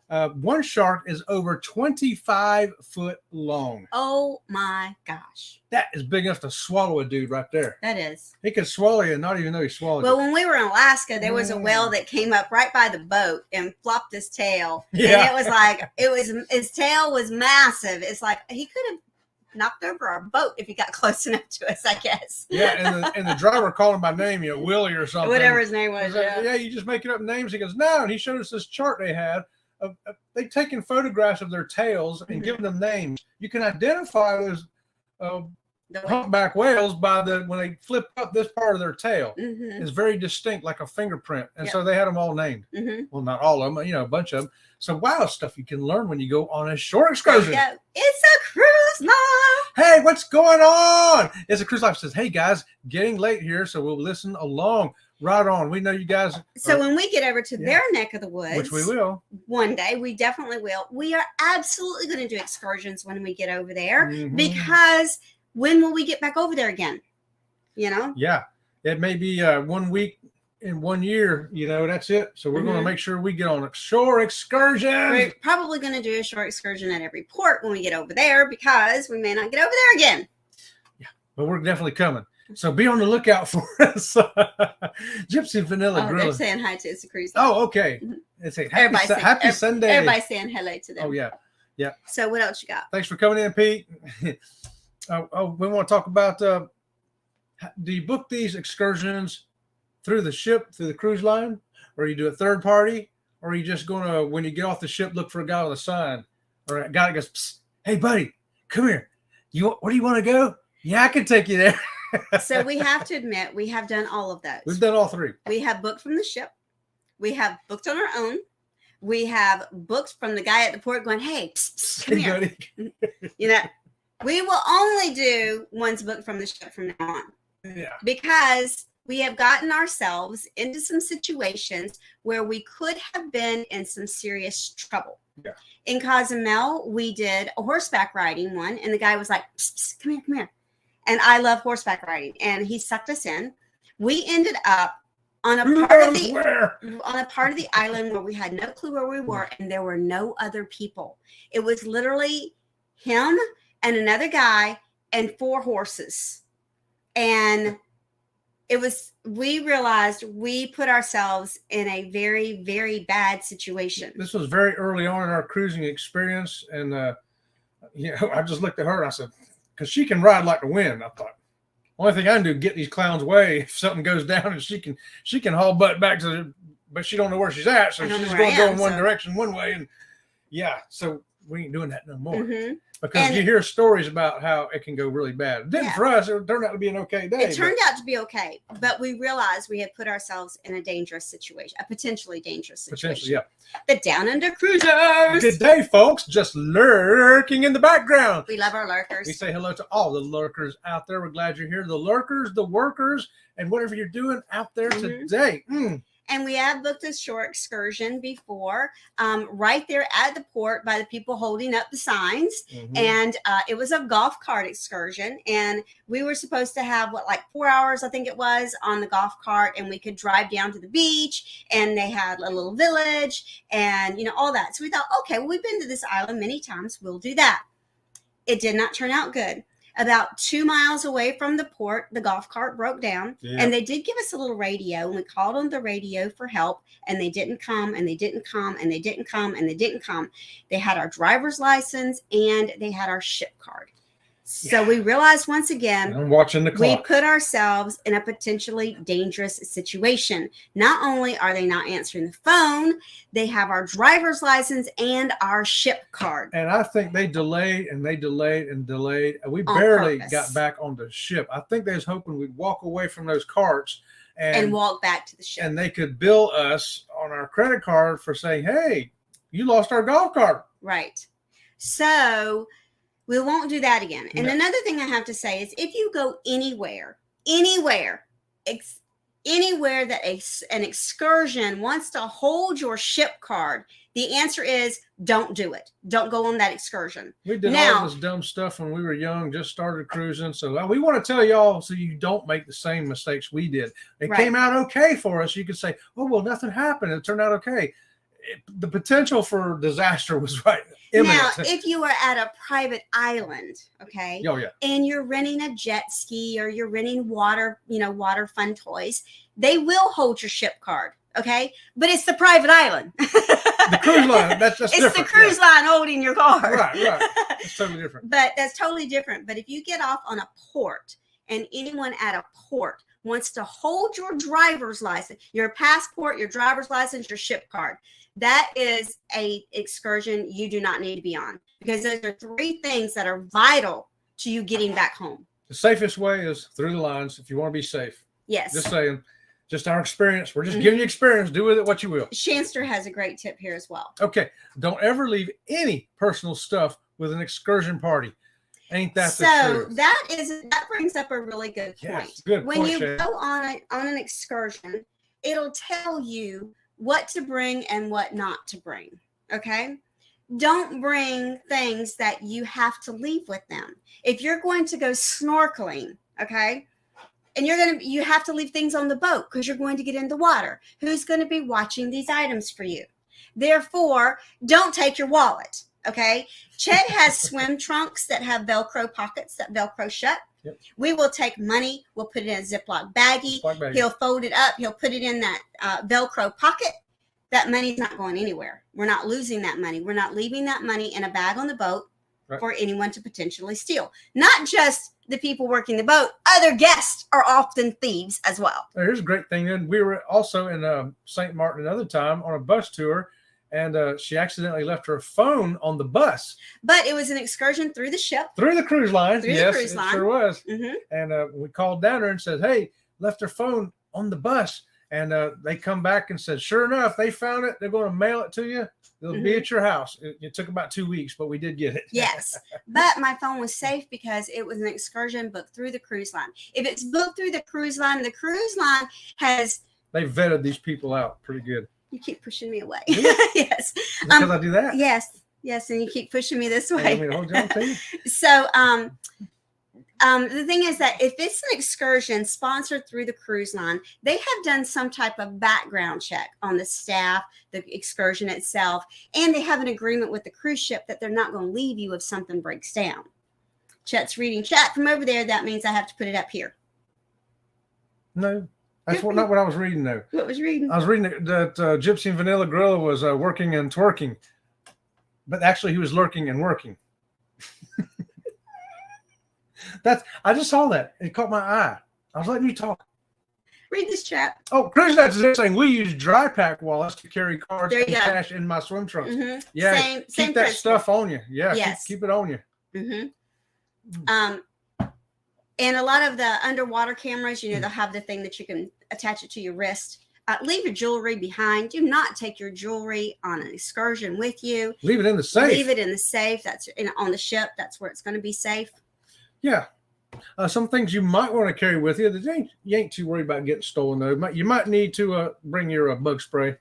One shark is over 25 foot long. Oh my gosh. That is big enough to swallow a dude right there. That is. He could swallow you and not even know he swallowed you. Well, when we were in Alaska, there was a whale that came up right by the boat and flopped his tail. Yeah. And it was like, his tail was massive. It's like he could have knocked over our boat if he got close enough to us, I guess. Yeah, and the driver called him by name, Willie or something. Whatever his name was. Yeah, you just making up names. He goes, no. And he showed us this chart they had. They'd taken photographs of their tails and given them names. You can identify those humpback whales by when they flip up this part of their tail. It's very distinct, like a fingerprint. And so they had them all named. Well, not all of them, a bunch of them. So wow, stuff you can learn when you go on a short excursion. Yeah, it's a cruise life. Hey, what's going on? It's a cruise life. Says, hey guys, getting late here, so we'll listen along. Right on. We know you guys. So when we get over to their neck of the woods, which we will one day, we definitely will. We are absolutely going to do excursions when we get over there because when will we get back over there again? Yeah, it may be 1 week in 1 year. That's it. So we're going to make sure we get on a shore excursion. We're probably going to do a short excursion at every port when we get over there because we may not get over there again. Yeah, but we're definitely coming. So be on the lookout for us. Gypsy Vanilla Grill. They're saying hi to us, a cruise. Oh, okay. It's a happy Sunday. Everybody's saying hello to them. Oh, yeah. Yeah. So what else you got? Thanks for coming in, Pete. We want to talk about, do you book these excursions through the ship, through the cruise line, or you do a third party, or are you just going to, when you get off the ship, look for a guy with a sign or a guy that goes, psst, hey, buddy, come here. Where do you want to go? Yeah, I can take you there. So we have to admit, we have done all of those. We've done all 3. We have booked from the ship. We have booked on our own. We have booked from the guy at the port going, hey, psst, come here. We will only do ones booked from the ship from now on. Yeah. Because we have gotten ourselves into some situations where we could have been in some serious trouble. Yeah. In Cozumel, we did a horseback riding one, and the guy was like, psst, come here. And I love horseback riding, and he sucked us in. We ended up on a part of the island where we had no clue where we were, and there were no other people. It was literally him and another guy and 4 horses. And we realized we put ourselves in a very, very bad situation. This was very early on in our cruising experience. And, I just looked at her and I said, because she can ride like the wind. I thought, only thing I can do is get these clowns away if something goes down, and she can haul butt back but she don't know where she's at, so she's going to go in one direction one way, and so we ain't doing that no more because you hear stories about how it can go really bad. It didn't for us. It turned out to be an okay day. It turned out to be okay, but we realized we had put ourselves in a dangerous situation, a potentially dangerous situation. Potentially, yeah. The Down Under Cruisers. Good day, folks. Just lurking in the background. We love our lurkers. We say hello to all the lurkers out there. We're glad you're here. The lurkers, the workers, and whatever you're doing out there today. And we have booked a short excursion before, right there at the port by the people holding up the signs. And it was a golf cart excursion. And we were supposed to have, 4 hours, I think it was, on the golf cart. And we could drive down to the beach. And they had a little village and, all that. So we thought, okay, well, we've been to this island many times. We'll do that. It did not turn out good. About 2 miles away from the port, the golf cart broke down, and they did give us a little radio, and we called on the radio for help, and they didn't come, and they didn't come, and they didn't come, and they didn't come. They had our driver's license, and they had our ship card. So we realized once again, I'm watching the clock. We put ourselves in a potentially dangerous situation. Not only are they not answering the phone, they have our driver's license and our ship card. And I think they delayed and they delayed and delayed. And we barely got back on the ship. I think they was hoping we'd walk away from those carts and walk back to the ship. And they could bill us on our credit card for saying, hey, you lost our golf cart. Right. So we won't do that again. And another thing I have to say is if you go anywhere anywhere, anywhere that an excursion wants to hold your ship card, the answer is don't do it. Don't go on that excursion. We did all this dumb stuff when we were young, just started cruising. So we want to tell y'all so you don't make the same mistakes we did. It came out okay for us. You could say, oh, well, nothing happened. It turned out okay. The potential for disaster was imminent. Now, if you are at a private island, okay, and you're renting a jet ski or you're renting water fun toys, they will hold your ship card, okay? But it's the private island. The cruise line, that's different. It's the cruise line holding your card. Right. That's totally different. But that's totally different. But if you get off on a port and anyone at a port wants to hold your driver's license, your passport, your driver's license, your ship card, that is a excursion you do not need to be on, because those are 3 things that are vital to you getting back home. The safest way is through the lines if you want to be safe. Yes. Just saying. Just our experience. We're just giving you experience. Do with it what you will. Shanster has a great tip here as well. Okay. Don't ever leave any personal stuff with an excursion party. Ain't that the truth? That brings up a really good point. Yes, good when point, you Shay. go on an excursion, it'll tell you what to bring and what not to bring. Okay? Don't bring things that you have to leave with them. If you're going to go snorkeling, okay, and you have to leave things on the boat because you're going to get in the water. Who's going to be watching these items for you? Therefore, don't take your wallet. Okay. Chet has swim trunks that have Velcro pockets that Velcro shut. Yep. We will take money. We'll put it in a Ziploc baggie. He'll fold it up. He'll put it in that Velcro pocket. That money's not going anywhere. We're not losing that money. We're not leaving that money in a bag on the boat for anyone to potentially steal. Not just the people working the boat. Other guests are often thieves as well. Here's a great thing. And we were also in St. Martin another time on a bus tour, and she accidentally left her phone on the bus. But it was an excursion through the ship. Through the cruise line. Yes, it sure was. Mm-hmm. And we called down there and said, hey, left her phone on the bus. And they come back and said, sure enough, they found it. They're going to mail it to you. It'll be at your house. It took about 2 weeks, but we did get it. Yes. But my phone was safe because it was an excursion booked through the cruise line. If it's booked through the cruise line has... They vetted these people out pretty good. You keep pushing me away. Yes. Because I do that? Yes. Yes. And you keep pushing me this way. Hold on to you. So, the thing is that if it's an excursion sponsored through the cruise line, they have done some type of background check on the staff, the excursion itself, and they have an agreement with the cruise ship that they're not going to leave you if something breaks down. Chet's reading chat from over there. That means I have to put it up here. No, that's not what I was reading, though. What was you reading? I was reading that Gypsy and Vanilla Gorilla was working and twerking, but actually he was lurking and working. I just saw that. It caught my eye. I was letting you talk. Read this chat. Oh, Chris Nuts is saying we use dry pack wallets to carry cards and go. cash in my swim trunks. Mm-hmm. Yeah, same keep that principle. stuff on you. Yeah, yes. keep it on you. Mm-hmm. And a lot of the underwater cameras, they'll have the thing that you can attach it to your wrist. Leave your jewelry behind. Do not take your jewelry on an excursion with you. Leave it in the safe. Leave it in the safe. That's on the ship. That's where it's going to be safe. Yeah. Some things you might want to carry with you that you ain't too worried about getting stolen, though. You might need to bring your bug spray.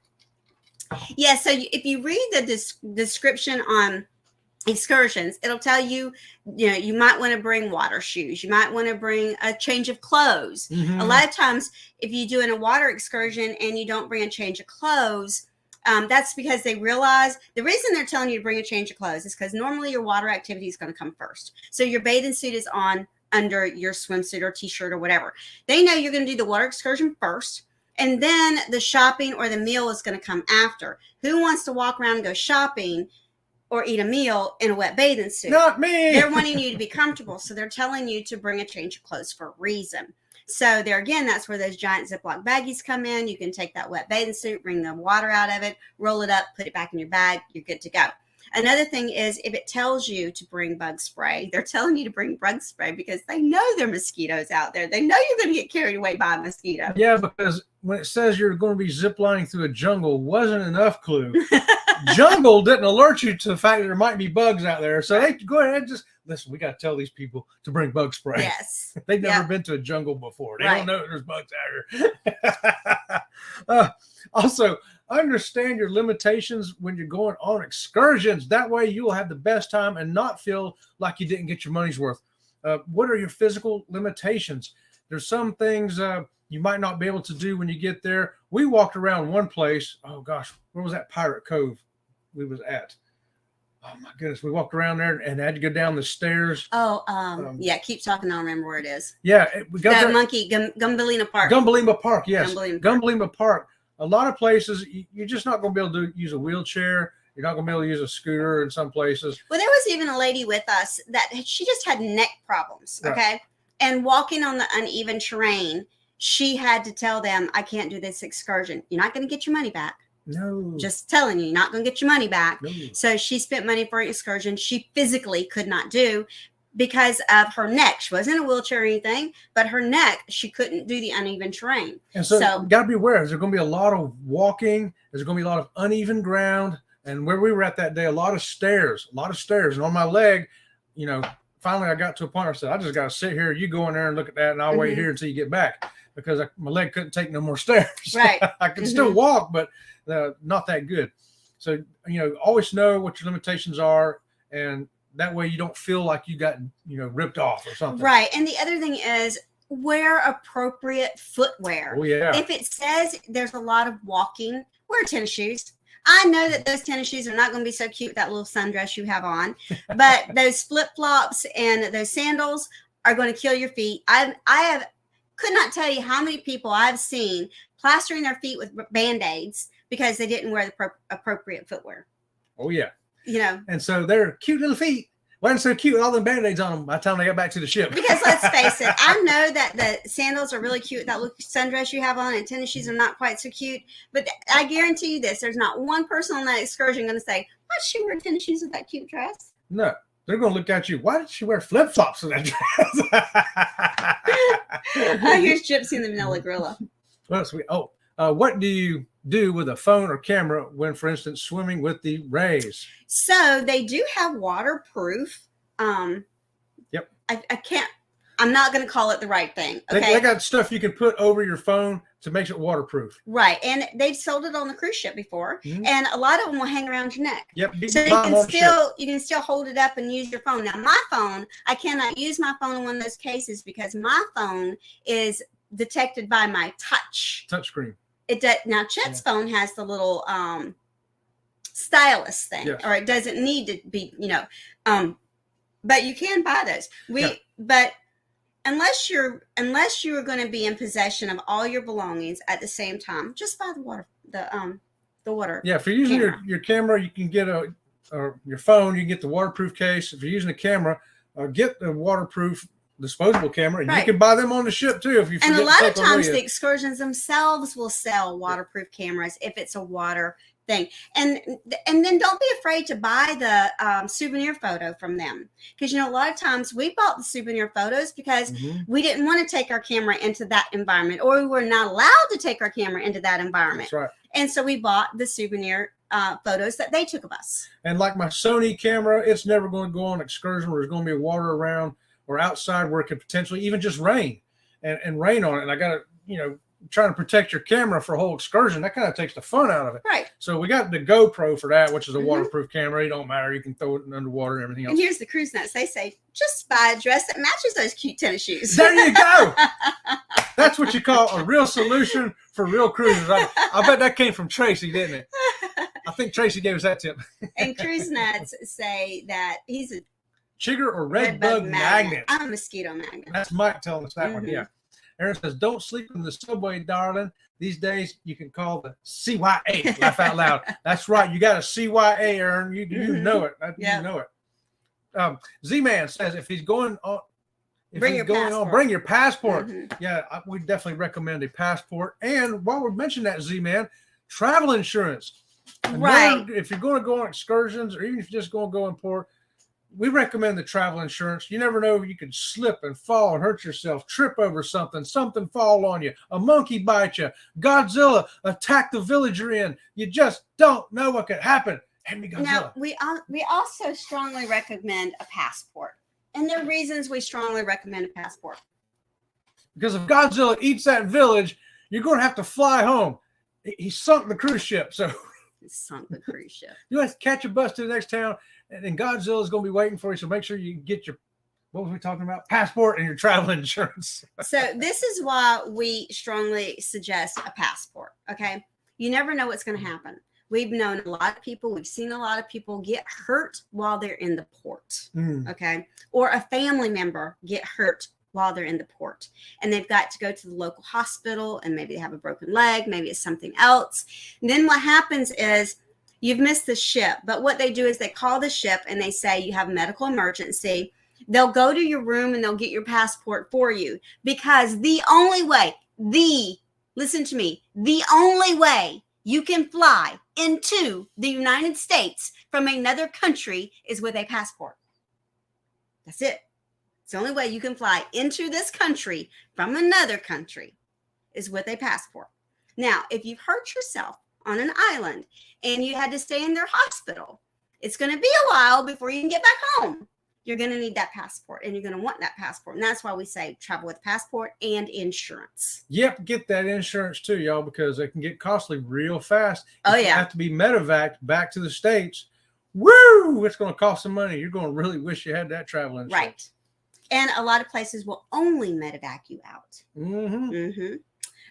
Yeah, so if you read the description on excursions, it'll tell you, you might want to bring water shoes. You might want to bring a change of clothes. Mm-hmm. A lot of times, if you're doing a water excursion and you don't bring a change of clothes, that's because they realize the reason they're telling you to bring a change of clothes is because normally your water activity is going to come first. So your bathing suit is on under your swimsuit or t-shirt or whatever. They know you're going to do the water excursion first, and then the shopping or the meal is going to come after. Who wants to walk around and go shopping or eat a meal in a wet bathing suit? Not me. They're wanting you to be comfortable, so they're telling you to bring a change of clothes for a reason. So there again, that's where those giant Ziploc baggies come in. You can take that wet bathing suit, bring the water out of it, roll it up, put it back in your bag. You're good to go. Another thing is if it tells you to bring bug spray, they're telling you to bring bug spray because they know there are mosquitoes out there. They know you're going to get carried away by a mosquito. Yeah, because when it says you're going to be ziplining through a jungle, wasn't enough clue. Jungle didn't alert you to the fact that there might be bugs out there. So they go ahead and just listen. We got to tell these people to bring bug spray. Yes, they've never been to a jungle before. They don't know that there's bugs out here. Also, understand your limitations when you're going on excursions. That way, you will have the best time and not feel like you didn't get your money's worth. What are your physical limitations? There's some things you might not be able to do when you get there. We walked around one place. Oh gosh, where was that Pirate Cove we was at? Oh my goodness, we walked around there and had to go down the stairs. Oh, yeah, keep talking. I don't remember where it is. Yeah, we got the monkey Gumbalina Park. Gumbalina Park, yes, Gumbalina Park. A lot of places you're just not going to be able to use a wheelchair. You're not going to be able to use a scooter in some places. Well, there was even a lady with us that she just had neck problems. Okay, right. And walking on the uneven terrain, she had to tell them, "I can't do this excursion. You're not going to get your money back." No. Just telling you, you're not going to get your money back. No. So she spent money for an excursion she physically could not do because of her neck. She wasn't in a wheelchair or anything, but her neck, she couldn't do the uneven terrain. And so you got to be aware, there's going to be a lot of walking. There's going to be a lot of uneven ground. And where we were at that day, a lot of stairs. And on my leg, finally I got to a point where I said, I just got to sit here. You go in there and look at that, and I'll wait here until you get back. Because my leg couldn't take no more stairs. Right. I could still walk, but not that good. So, always know what your limitations are. And that way you don't feel like you got, ripped off or something. Right. And the other thing is wear appropriate footwear. Oh, yeah. If it says there's a lot of walking, wear tennis shoes. I know that those tennis shoes are not going to be so cute with that little sundress you have on. But those flip-flops and those sandals are going to kill your feet. Could not tell you how many people I've seen plastering their feet with Band-Aids because they didn't wear the appropriate footwear. Oh, yeah. And so they're cute little feet. Wasn't so cute with all them Band-Aids on them by the time they got back to the ship. Because let's face it, I know that the sandals are really cute. That little sundress you have on and tennis shoes are not quite so cute. But I guarantee you this, there's not one person on that excursion going to say, why does she wear tennis shoes with that cute dress? No. They're going to look at you. Why did she wear flip-flops with that dress? Here's Gypsy and the Manila Gorilla. Well, sweet. What do you do with a phone or camera when, for instance, swimming with the rays? So they do have waterproof. Yep. I'm not going to call it the right thing. Okay. They got stuff you can put over your phone to make it waterproof. Right. And they've sold it on the cruise ship before. Mm-hmm. And a lot of them will hang around your neck. Yep. So you can still hold it up and use your phone. Now, my phone, I cannot use my phone in one of those cases because my phone is detected by my touchscreen. Now Chet's phone has the little stylus thing, yes. Or it doesn't need to be, but you can buy those. But unless you're going to be in possession of all your belongings at the same time, just buy the water. Yeah, if you're using your camera, you can get your phone. You can get the waterproof case. If you're using a camera, get the waterproof disposable camera, and you can buy them on the ship too. If you and a lot of times the excursions themselves will sell waterproof cameras if it's a water thing, and then don't be afraid to buy the souvenir photo from them, because a lot of times we bought the souvenir photos because we didn't want to take our camera into that environment, or we were not allowed to take our camera into that environment. That's right. And so we bought the souvenir photos that they took of us. And like my Sony camera, it's never going to go on excursion where there's going to be water around or outside where it could potentially even just rain and rain on it. And I got to, trying to protect your camera for a whole excursion, that kind of takes the fun out of it. Right. So we got the GoPro for that, which is a waterproof camera. It don't matter. You can throw it in underwater and everything else. And here's the cruise nuts. They say, just buy a dress that matches those cute tennis shoes. There you go. That's what you call a real solution for real cruisers. I bet that came from Tracy, didn't it? I think Tracy gave us that tip. And cruise nuts say that he's a chigger or red bug magnet. I'm a mosquito magnet. That's Mike telling us that one. Yeah. Aaron says, don't sleep in the subway, darling. These days, you can call the CYA. Laugh out loud. That's right. You got a CYA, Aaron. You know it. You know it. Z-Man says, if he's going on, bring your passport. Yeah, we definitely recommend a passport. And while we're mentioning that, Z-Man, travel insurance. Right. If you're going to go on excursions, or even if you're just going to go in port, we recommend the travel insurance. You never know, you could slip and fall and hurt yourself, trip over something fall on you, a monkey bite you, Godzilla attack the village you're in. You just don't know what could happen. Hand me Godzilla. Now, we also strongly recommend a passport. And there are reasons we strongly recommend a passport. Because if Godzilla eats that village, you're going to have to fly home. He sunk the cruise ship, so He sunk the cruise ship. you have to catch a bus to the next town, and then Godzilla's going to be waiting for you. So make sure you get your, what was we talking about? Passport and your travel insurance. So this is why we strongly suggest a passport. Okay. You never know what's going to happen. We've known a lot of people, we've seen a lot of people get hurt while they're in the port. Okay. Or a family member get hurt while they're in the port, and they've got to go to the local hospital, and maybe they have a broken leg, maybe it's something else. And then what happens is you've missed the ship, but what they do is they call the ship and they say you have a medical emergency. They'll go to your room and they'll get your passport for you, because the only way, listen to me, the only way you can fly into the United States from another country is with a passport. That's it. It's the only way you can fly into this country from another country is with a passport. Now, if you've hurt yourself on an island and you had to stay in their hospital, it's going to be a while before you can get back home. You're going to need that passport, and you're going to want that passport. And that's why we say travel with passport and insurance. Yep, get that insurance too, y'all, because it can get costly real fast. Oh, You yeah. have to be medevaced back to the States. Woo! It's going to cost some money. You're going to really wish you had that travel insurance. Right. And a lot of places will only medevac you out.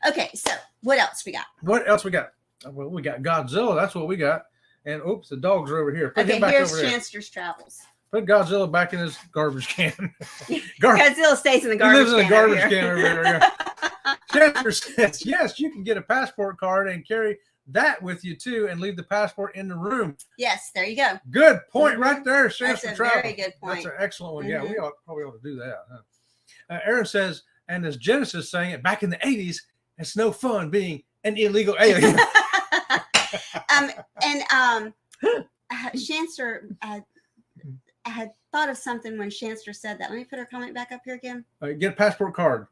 Okay, so what else we got? What else we got? Well, we got Godzilla. That's what we got. And oops, the dogs are over here. Put Okay, him back here's over there. Chancellor's Travels. Put Godzilla back in his garbage can. Godzilla stays in the garbage can. He lives in a garbage over can over there. Chancellor says, yes, you can get a passport card and carry that with you too, and leave the passport in the room. Yes, there you go. Good point right there, That's Chancellor a Travel. very good point. That's an excellent one. Yeah, we probably ought to do that. Huh? Aaron says, and as Genesis saying it, back in the 80s, it's no fun being an illegal alien. Chancellor, I had thought of something when Chancellor said that. Let me put her comment back up here again. Get a passport card.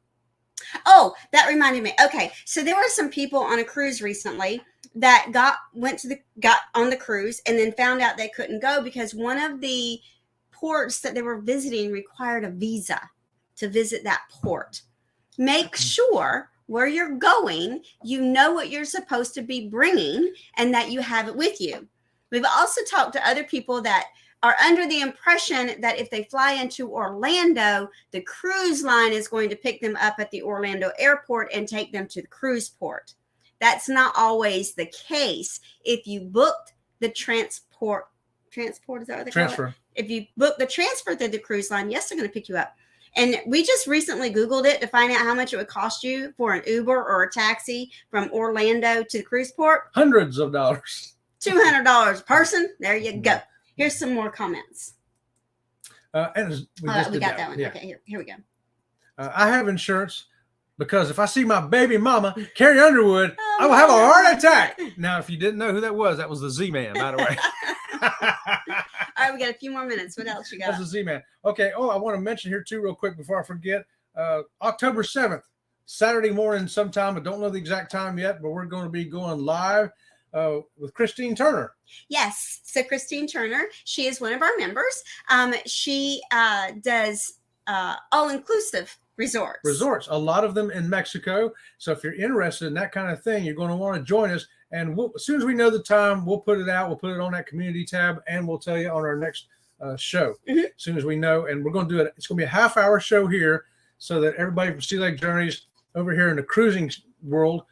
Oh, that reminded me. Okay, so there were some people on a cruise recently that got on the cruise and then found out they couldn't go because one of the ports that they were visiting required a visa to visit that port. Make sure where you're going, you know what you're supposed to be bringing and that you have it with you. We've also talked to other people that are under the impression that if they fly into Orlando, the cruise line is going to pick them up at the Orlando airport and take them to the cruise port. That's not always the case. If you booked the transport, is that what they call it? If you book the transfer through the cruise line, yes, they're going to pick you up. And we just recently Googled it to find out how much it would cost you for an Uber or a taxi from Orlando to the cruise port. Hundreds of dollars. $200 a person. There you go. Here's some more comments. And we got that one. Yeah. Okay, here we go. I have insurance because if I see my baby mama, Carrie Underwood, I will have a heart attack. Now, if you didn't know who that was the Z-Man, by the way. All right, we got a few more minutes. What else you got? That's the Z-Man. Okay. Oh, I want to mention here too real quick before I forget. October 7th, Saturday morning sometime. I don't know the exact time yet, but we're going to be going live with Christine Turner. Yes. So Christine Turner, she is one of our members. She does all-inclusive resorts. A lot of them in Mexico. So if you're interested in that kind of thing, you're going to want to join us. And as soon as we know the time, we'll put it out. We'll put it on that community tab, and we'll tell you on our next show as soon as we know. And we're going to do it. It's going to be a half-hour show here so that everybody from Sea Lake Journeys over here in the cruising world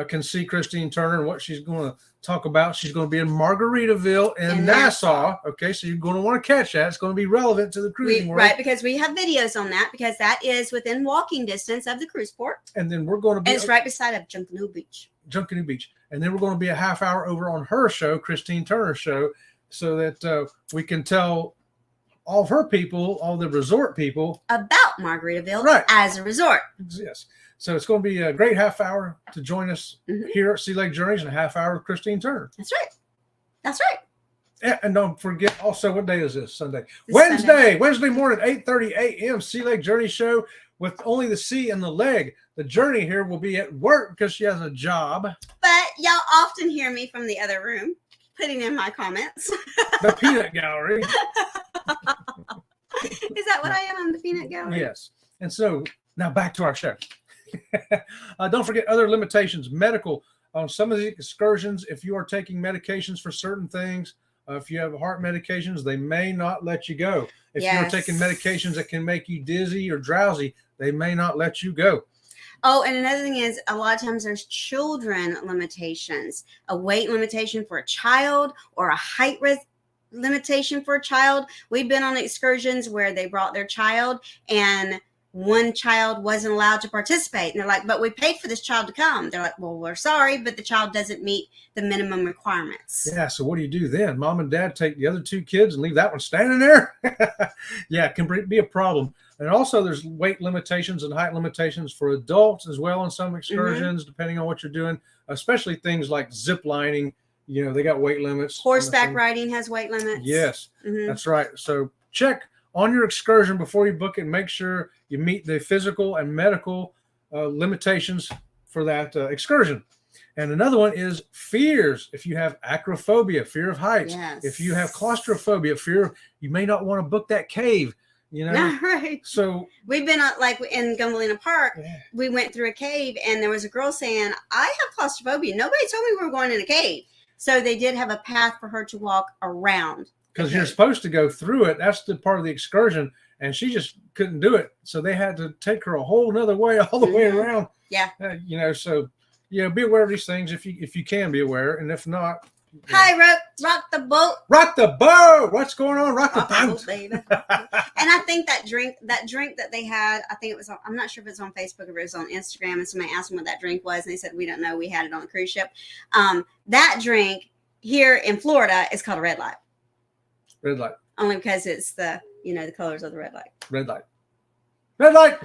can see Christine Turner and what she's going to talk about. She's going to be in Margaritaville in Nassau. Okay, so you're going to want to catch that. It's going to be relevant to the cruising world. Right, because we have videos on that, because that is within walking distance of the cruise port. And then we're going to be... And it's right beside of Junkanoo Beach. And then we're going to be a half hour over on her show, Christine Turner's show, so that we can tell all of her people, all the resort people... about Margaritaville as a resort. Yes. So it's going to be a great half hour to join us here at Sea Lake Journeys and a half hour with Christine Turner. That's right. That's right. Yeah, and don't forget also, what day is this? Sunday. Sunday. Wednesday morning, 8:30 a.m. Sea Leg Journey Show with only the C and the leg. The Journey here will be at work because she has a job. But y'all often hear me from the other room putting in my comments. The Peanut Gallery. Is that what I am on the Peanut Gallery? Yes. And so now back to our show. Don't forget other limitations, medical. On some of the excursions, if you are taking medications for certain things, if you have heart medications, they may not let you go. If you're taking medications that can make you dizzy or drowsy, they may not let you go. Oh, and another thing is a lot of times there's children limitations, a weight limitation for a child or a height limitation for a child. We've been on excursions where they brought their child and one child wasn't allowed to participate. And they're like, but we paid for this child to come. They're like, well, we're sorry, but the child doesn't meet the minimum requirements. Yeah, so what do you do then? Mom and dad take the other two kids and leave that one standing there? Yeah, it can be a problem. And also there's weight limitations and height limitations for adults as well on some excursions, depending on what you're doing, especially things like zip lining. You know, they got weight limits. Horseback riding has weight limits. Yes, that's right. So check on your excursion before you book it. Make sure you meet the physical and medical limitations for that excursion. And another one is fears. If you have acrophobia, fear of heights. Yes. If you have claustrophobia, fear, you may not want to book that cave. You know, right. So we've been like in Gumbalina Park. We went through a cave and there was a girl saying, I have claustrophobia. Nobody told me we were going in a cave. So they did have a path for her to walk around. Because you're supposed to go through it. That's the part of the excursion. And she just couldn't do it. So they had to take her a whole nother way, all the way around. Yeah. You know, so, you know, be aware of these things if you can be aware. And if not. Hi, rock the boat. Rock the boat. What's going on? Rock the boat. Baby. And I think that drink that they had, I think it was on, I'm not sure if it's on Facebook or if it was on Instagram. And somebody asked them what that drink was. And they said, we don't know. We had it on a cruise ship. That drink here in Florida is called a red light. Red light. Only because it's the colors of the red light. Red light. Red light.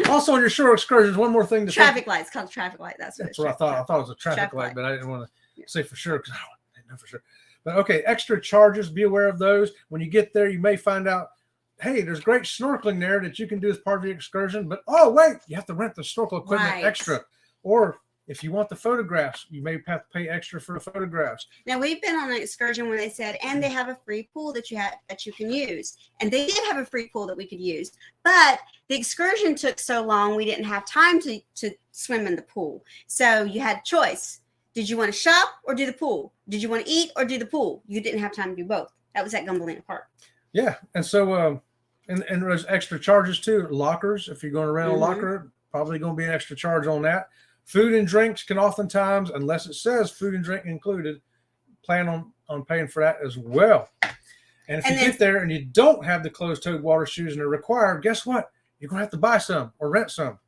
Also on your shore excursions, one more thing. Traffic light. It's called traffic light. That's what I thought. I thought it was a traffic light, but I didn't want to say for sure because I didn't know for sure. But okay, extra charges. Be aware of those. When you get there, you may find out, hey, there's great snorkeling there that you can do as part of your excursion. But oh wait, you have to rent the snorkel equipment extra. Or if you want the photographs, you may have to pay extra for the photographs. Now we've been on an excursion where they said, and they have a free pool that you can use. And they did have a free pool that we could use. But the excursion took so long, we didn't have time to swim in the pool. So you had choice. Did you want to shop or do the pool? Did you want to eat or do the pool? You didn't have time to do both. That was at Gumbalina Park. Yeah. And so, and there's extra charges too. Lockers, if you're going to rent a locker, probably going to be an extra charge on that. Food and drinks can oftentimes, unless it says food and drink included, plan on paying for that as well. And if you get there and you don't have the closed-toed water shoes and they're required, guess what? You're going to have to buy some or rent some.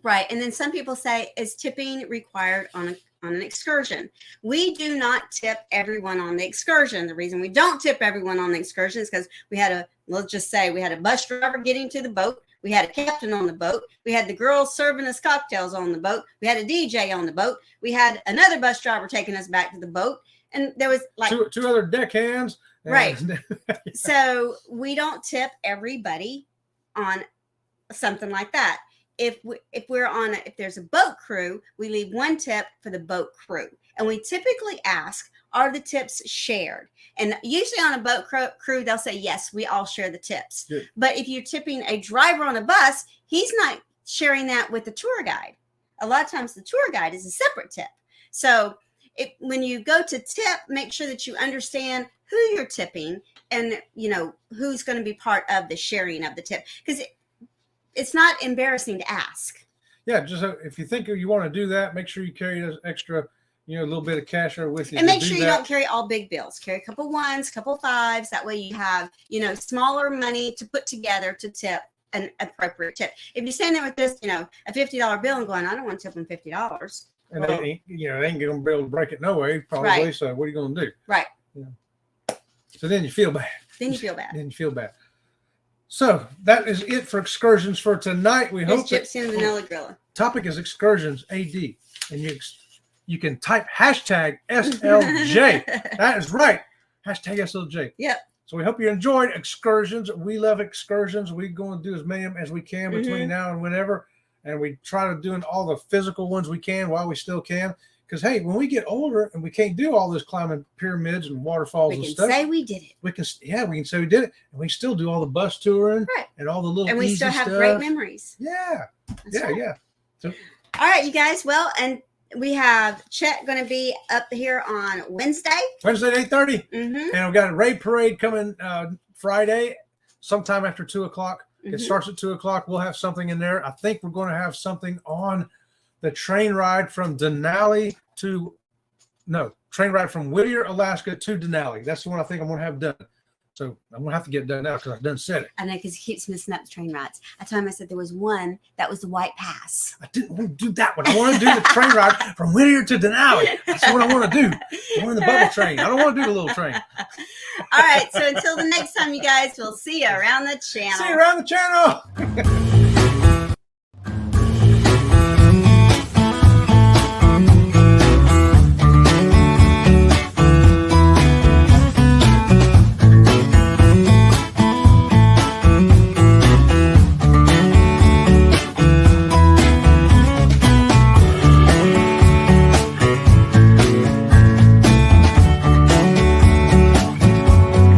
Right. And then some people say, is tipping required on an excursion? We do not tip everyone on the excursion. The reason we don't tip everyone on the excursion is because let's just say we had a bus driver getting to the boat. We had a captain on the boat. We had the girls serving us cocktails on the boat. We had a DJ on the boat. We had another bus driver taking us back to the boat. And there was like two other deckhands. Right. So we don't tip everybody on something like that. If there's a boat crew, we leave one tip for the boat crew. And we typically ask, are the tips shared? And usually on a boat crew, they'll say, yes, we all share the tips. Good. But if you're tipping a driver on a bus, he's not sharing that with the tour guide. A lot of times the tour guide is a separate tip. So when you go to tip, make sure that you understand who you're tipping and, who's going to be part of the sharing of the tip. Because it's not embarrassing to ask. Yeah, just if you think you want to do that, make sure you carry those extra, a little bit of cash there with you. And make sure you don't carry all big bills. Carry a couple ones, couple fives. That way you have, smaller money to put together to tip an appropriate tip. If you're standing there with this, a $50 bill and going, I don't want to tip them $50. And they ain't going to be able to break it no way, probably. Right. So what are you going to do? Right. So then you feel bad. Then you feel bad. So that is it for excursions for tonight. We hope Gypsy and Vanilla Grilla. Topic is excursions, AD, and you can type hashtag SLJ. That is right. Hashtag SLJ. Yep. So we hope you enjoyed excursions. We love excursions. We're going to do as many of them as we can between now and whenever. And we try to doing all the physical ones we can while we still can. Because, hey, when we get older and we can't do all this climbing pyramids and waterfalls and stuff. We can say we did it. We can say we did it. And we still do all the bus touring and all the little And we easy still have stuff. Great memories. Yeah. That's right. Yeah. So, all right, you guys. Well, and we have Chet going to be up here on Wednesday at 8:30. And we've got a raid parade coming Friday, sometime after 2 o'clock. It starts at 2 o'clock. We'll have something in there. I think we're going to have something on the train ride from Denali train ride from Whittier, Alaska to Denali. That's the one I think I'm going to have done. So I'm going to have to get it done now because I done said it. I know, because he keeps missing up the train rides. I told him, I said there was one that was the White Pass. I didn't want to do that one. I want to do the train ride from Whittier to Denali. That's what I want to do. I want the bubble train. I don't want to do the little train. All right. So until the next time, you guys, we'll see you around the channel. See you around the channel.